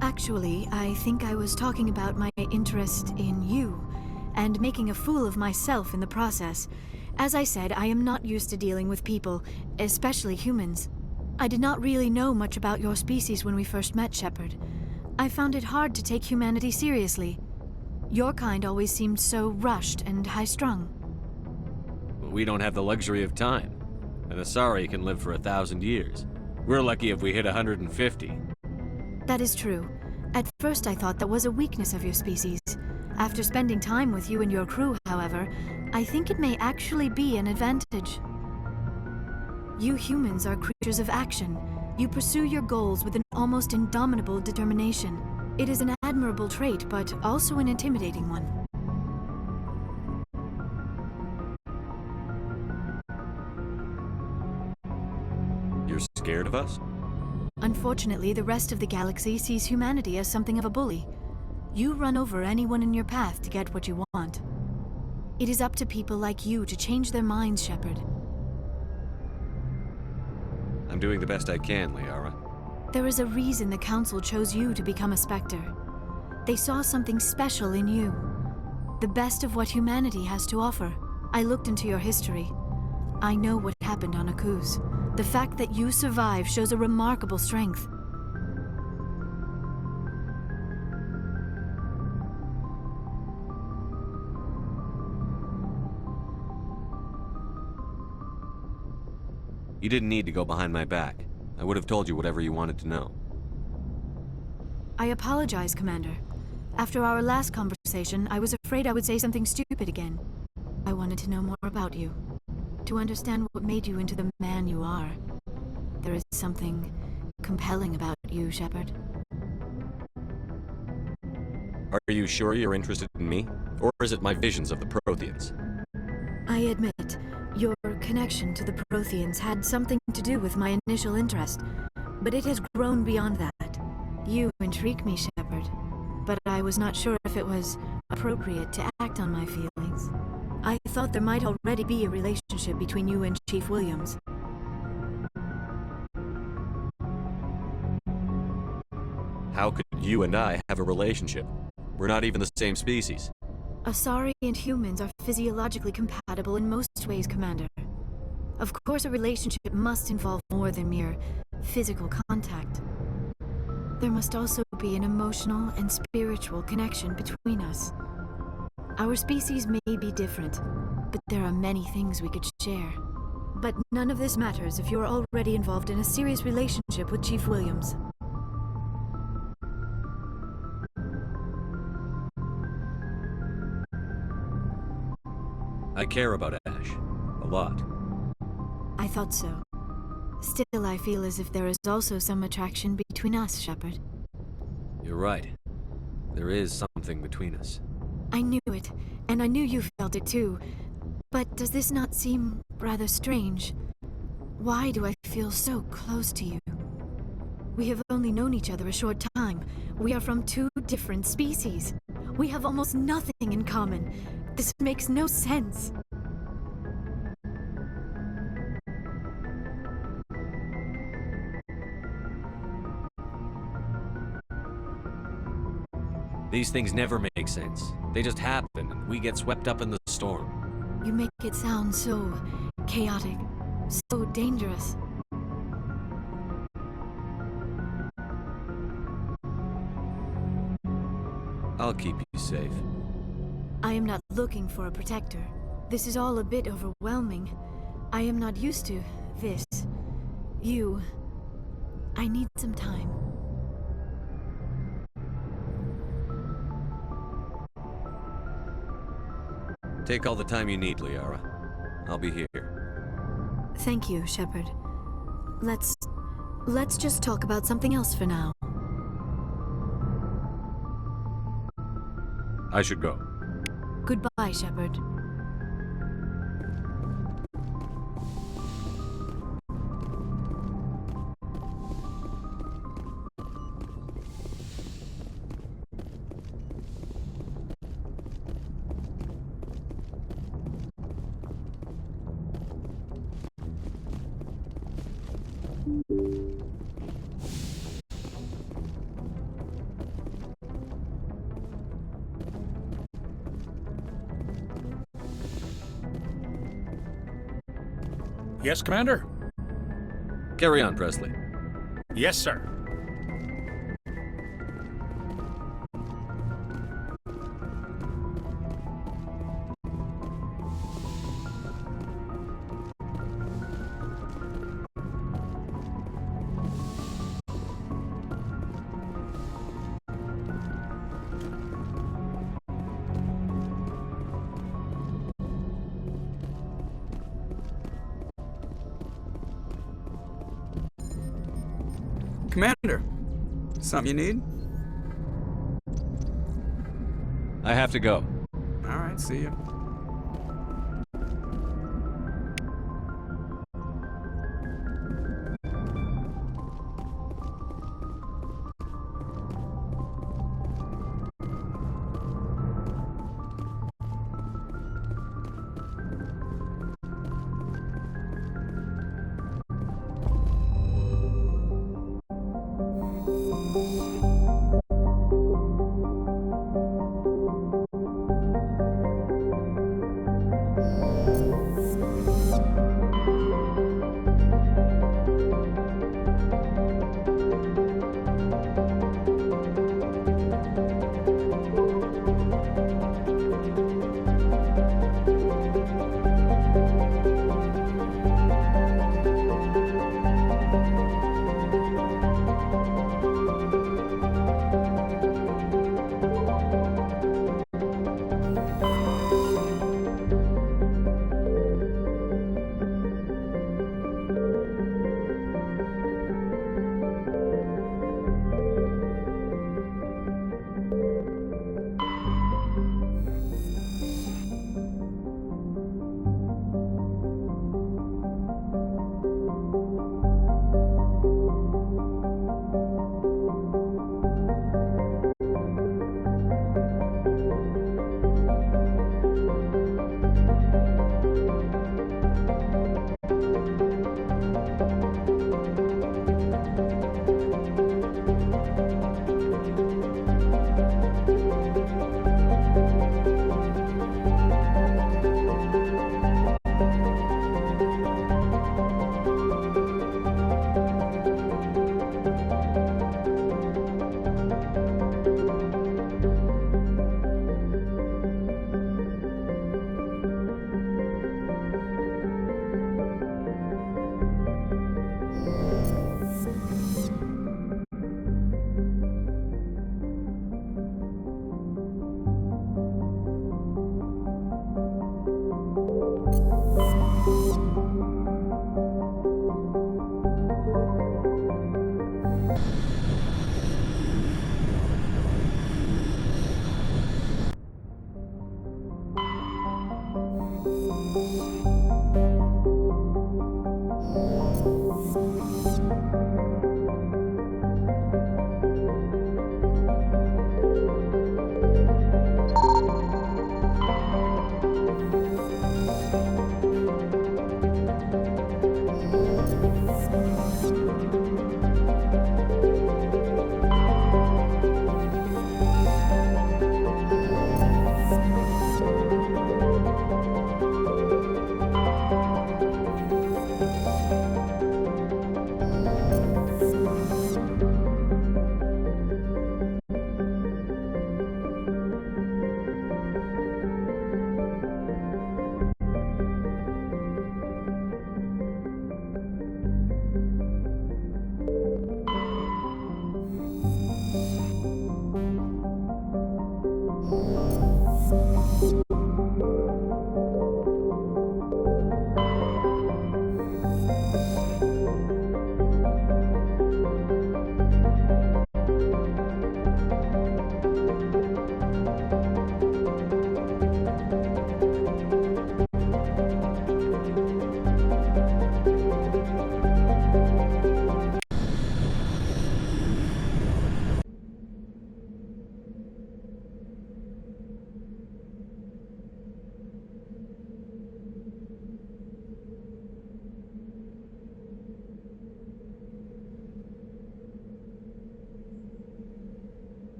[SPEAKER 13] Actually, I think I was talking about my interest in you, and making a fool of myself in the process. As I said, I am not used to dealing with people, especially humans. I did not really know much about your species when we first met, Shepard. I found it hard to take humanity seriously. Your kind always seemed so rushed and high-strung.
[SPEAKER 3] We don't have the luxury of time. An Asari can live for 1,000 years. We're lucky if we hit 150.
[SPEAKER 13] That is true. At first I thought that was a weakness of your species. After spending time with you and your crew, however, I think it may actually be an advantage. You humans are creatures of action. You pursue your goals with an almost indomitable determination. It is an admirable trait, but also an intimidating one.
[SPEAKER 3] You're scared of us?
[SPEAKER 13] Unfortunately, the rest of the galaxy sees humanity as something of a bully. You run over anyone in your path to get what you want. It is up to people like you to change their minds, Shepard.
[SPEAKER 3] I'm doing the best I can, Liara.
[SPEAKER 13] There is a reason the Council chose you to become a Spectre. They saw something special in you. The best of what humanity has to offer. I looked into your history. I know what happened on Akuz. The fact that you survived shows a remarkable strength.
[SPEAKER 3] You didn't need to go behind my back. I would have told you whatever you wanted to know.
[SPEAKER 13] I apologize, Commander. After our last conversation, I was afraid I would say something stupid again. I wanted to know more about you. To understand what made you into the man you are. There is something compelling about you, Shepard.
[SPEAKER 3] Are you sure you're interested in me? Or is it my visions of the Protheans?
[SPEAKER 13] I admit, your connection to the Protheans had something to do with my initial interest, but it has grown beyond that. You intrigue me, Shepard, but I was not sure if it was appropriate to act on my feelings. I thought there might already be a relationship between you and Chief Williams.
[SPEAKER 3] How could you and I have a relationship? We're not even the same species.
[SPEAKER 13] Asari and humans are physiologically compatible in most ways, Commander. Of course, a relationship must involve more than mere physical contact. There must also be an emotional and spiritual connection between us. Our species may be different, but there are many things we could share. But none of this matters if you're already involved in a serious relationship with Chief Williams.
[SPEAKER 3] I care about Ash. A lot.
[SPEAKER 13] I thought so. Still, I feel as if there is also some attraction between us, Shepard.
[SPEAKER 3] You're right. There is something between us.
[SPEAKER 13] I knew it, and I knew you felt it too. But does this not seem rather strange? Why do I feel so close to you? We have only known each other a short time. We are from two different species. We have almost nothing in common. This makes no sense.
[SPEAKER 3] These things never make sense. They just happen, and we get swept up in the storm.
[SPEAKER 13] You make it sound so chaotic, so dangerous.
[SPEAKER 3] I'll keep you safe.
[SPEAKER 13] I am not looking for a protector. This is all a bit overwhelming. I am not used to this. You. I need some time.
[SPEAKER 3] Take all the time you need, Liara. I'll be here.
[SPEAKER 13] Thank you, Shepard. Let's just talk about something else for now.
[SPEAKER 3] I should go.
[SPEAKER 13] Goodbye, Shepard.
[SPEAKER 11] Yes, Commander?
[SPEAKER 3] Carry on, Presley.
[SPEAKER 11] Yes, sir.
[SPEAKER 4] Commander, something you need?
[SPEAKER 3] I have to go.
[SPEAKER 4] All right, see you.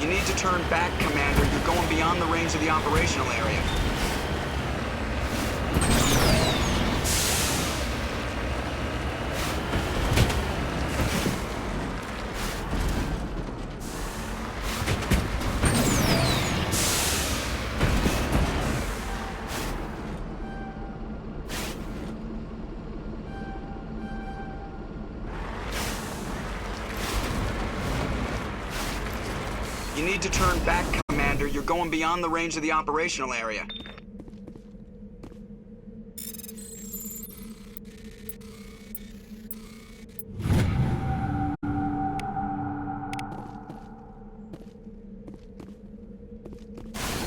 [SPEAKER 4] You need to turn back, Commander. You're going beyond the range of the operational area. You need to turn back, Commander. You're going beyond the range of the operational area.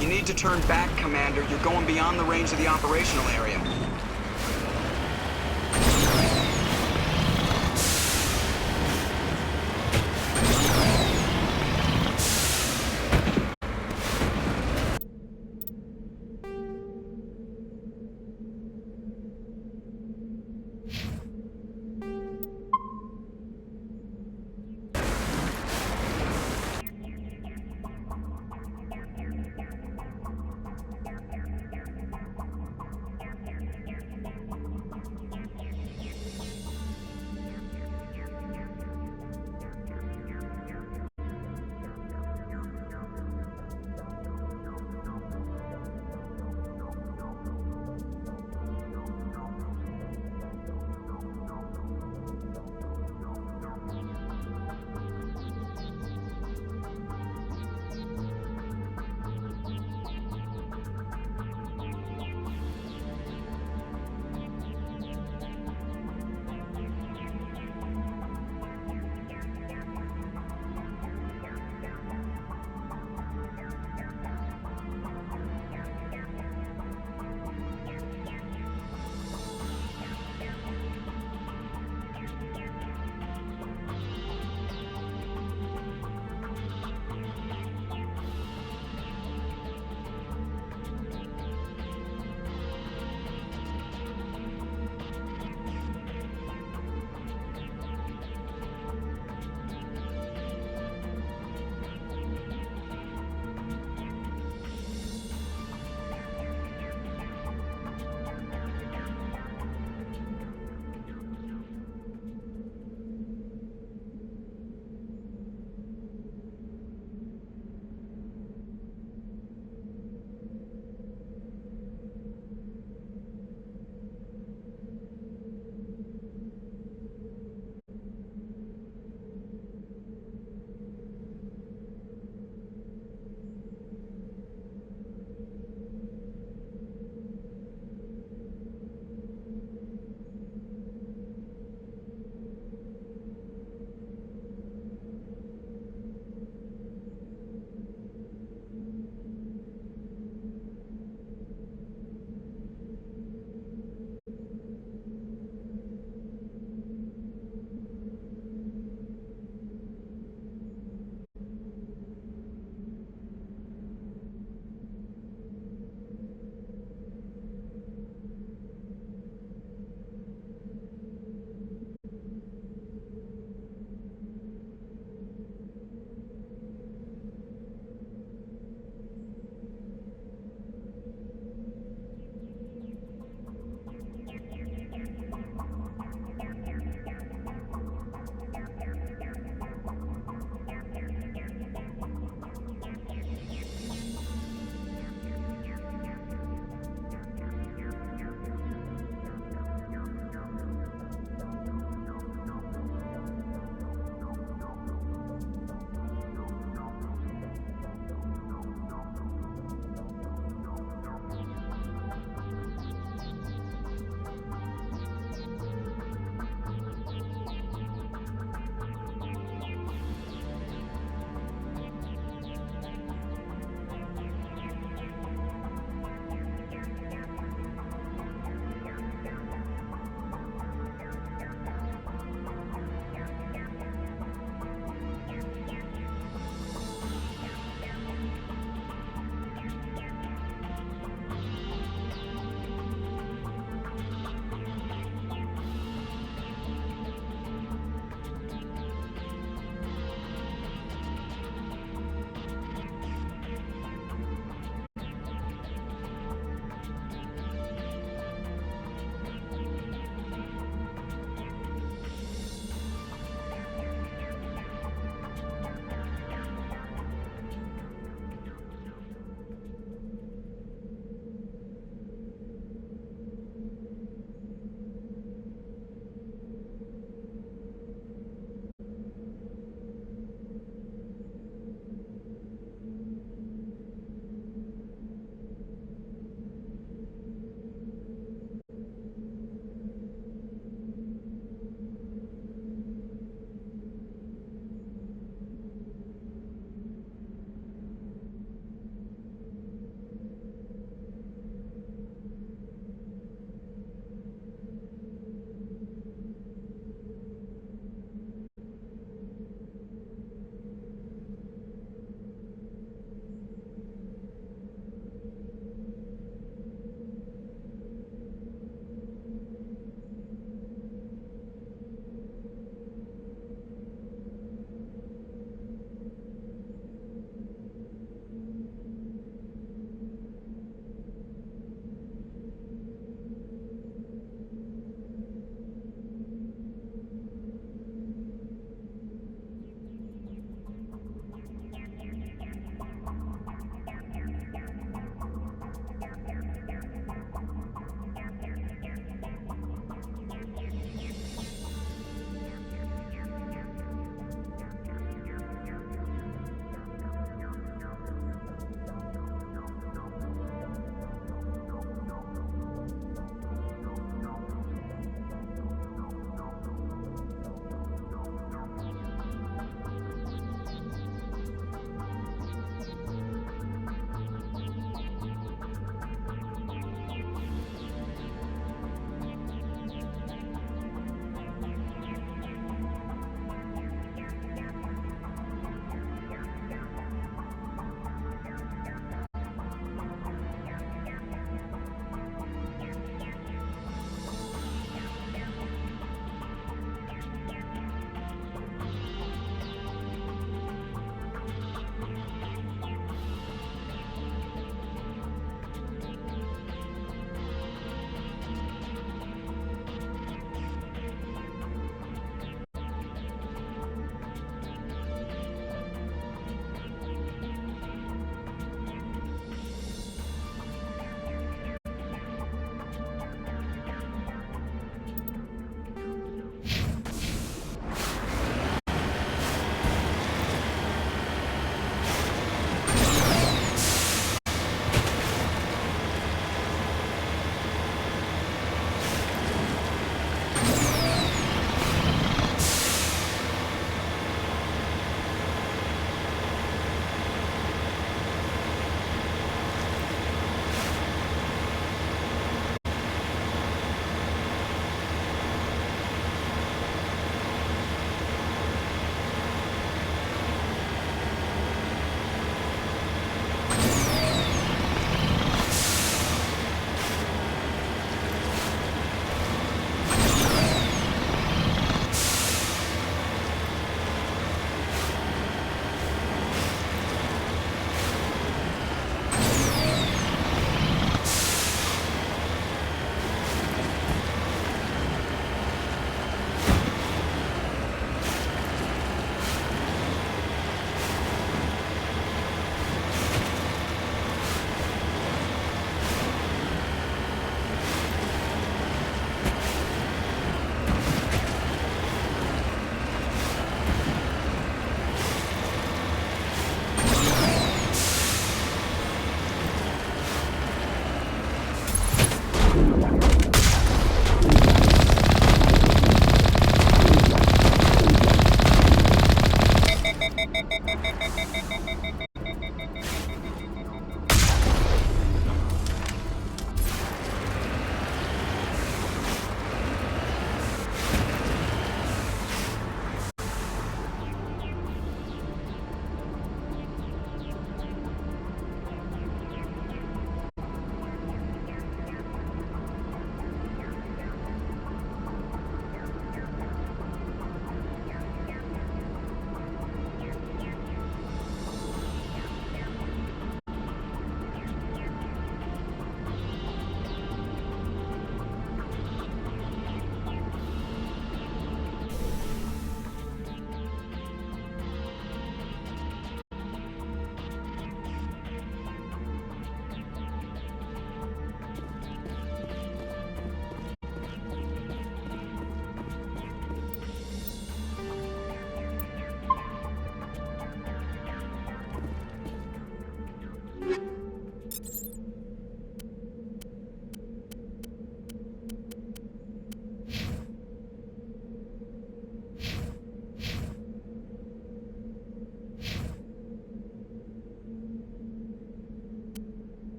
[SPEAKER 4] You need to turn back, Commander. You're going beyond the range of the operational area.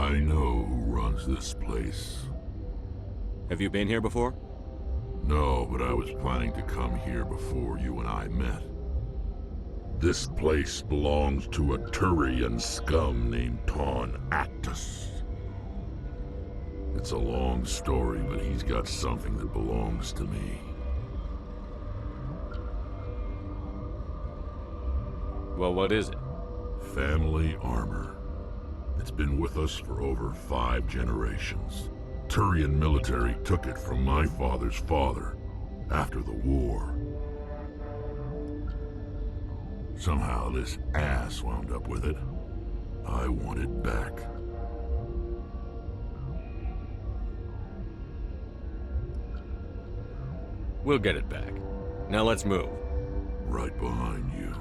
[SPEAKER 6] I know who runs this place.
[SPEAKER 3] Have you been here before?
[SPEAKER 6] No, but I was planning to come here before you and I met. This place belongs to a Turian scum named Ton Actus. It's a long story, but he's got something that belongs to me.
[SPEAKER 3] Well, what is it?
[SPEAKER 6] Family armor. It's been with us for over 5 generations. Turian military took it from my father's father after the war. Somehow this ass wound up with it. I want it back.
[SPEAKER 3] We'll get it back. Now let's move.
[SPEAKER 6] Right behind you.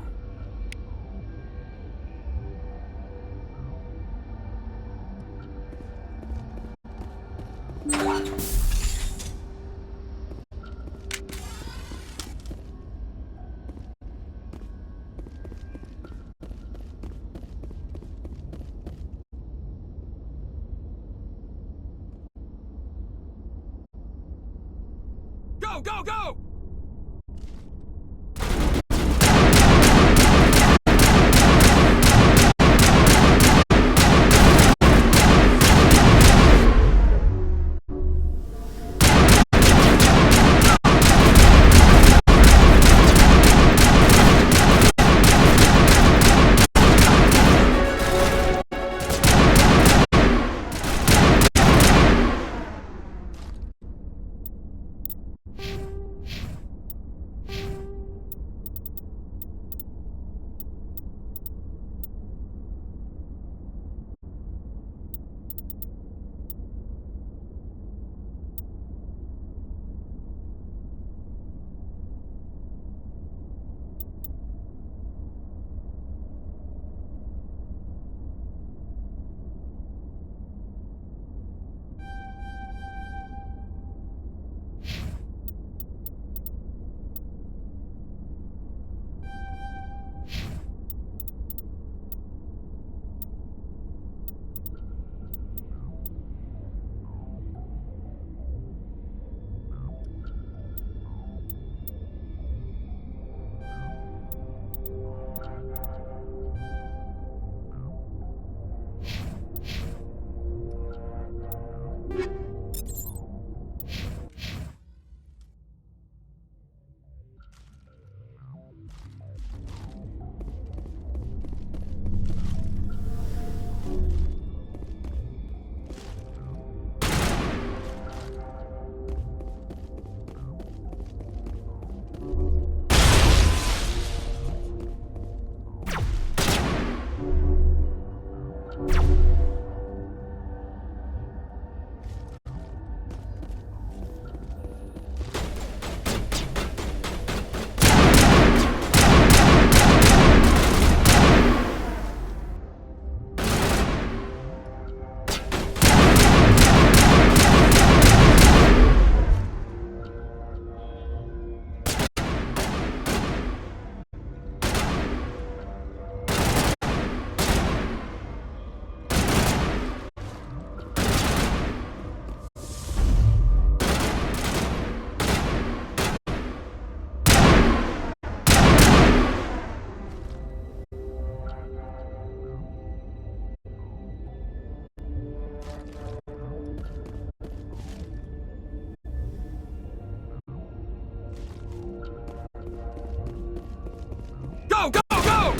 [SPEAKER 5] go, go! Go, go, go!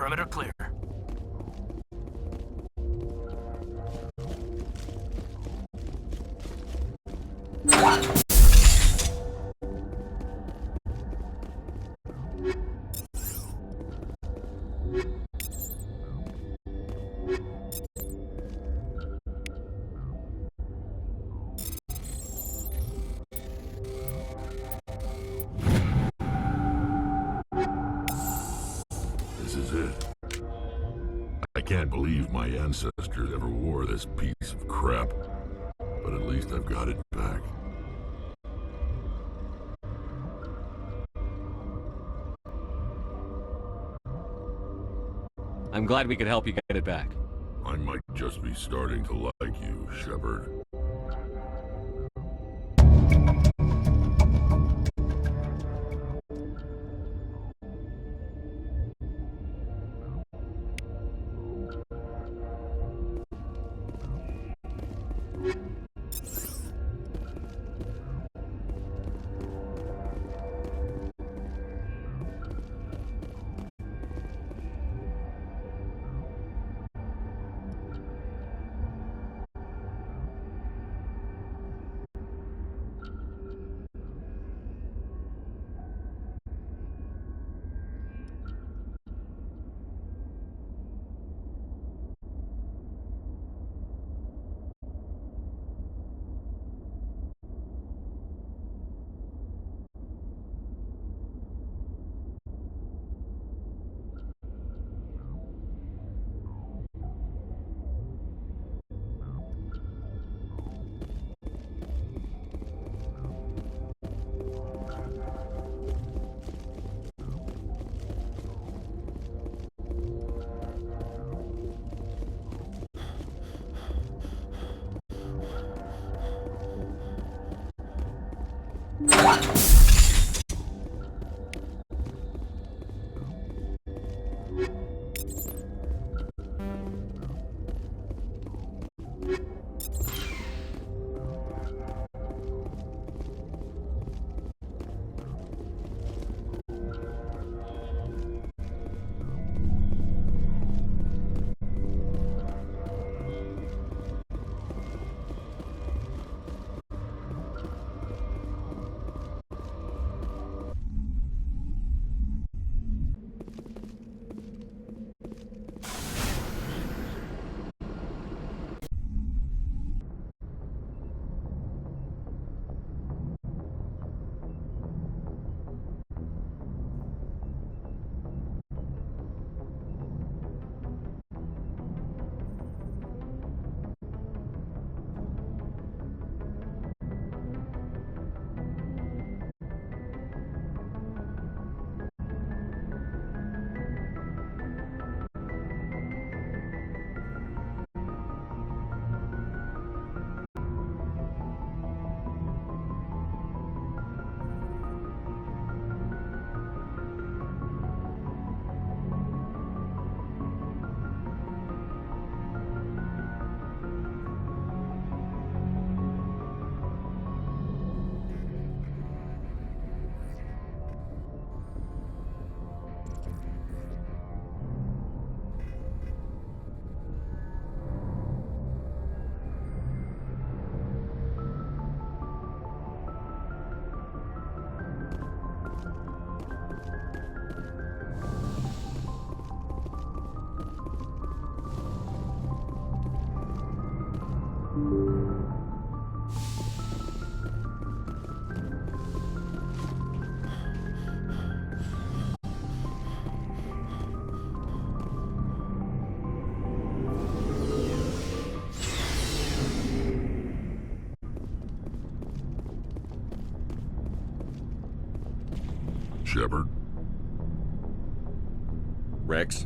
[SPEAKER 5] Perimeter clear.
[SPEAKER 6] can't believe my ancestors ever wore this piece of crap, but at least I've got it back.
[SPEAKER 3] I'm glad we could help you get it back.
[SPEAKER 6] I might just be starting to like you, Shepard. Shepard?
[SPEAKER 3] Rex?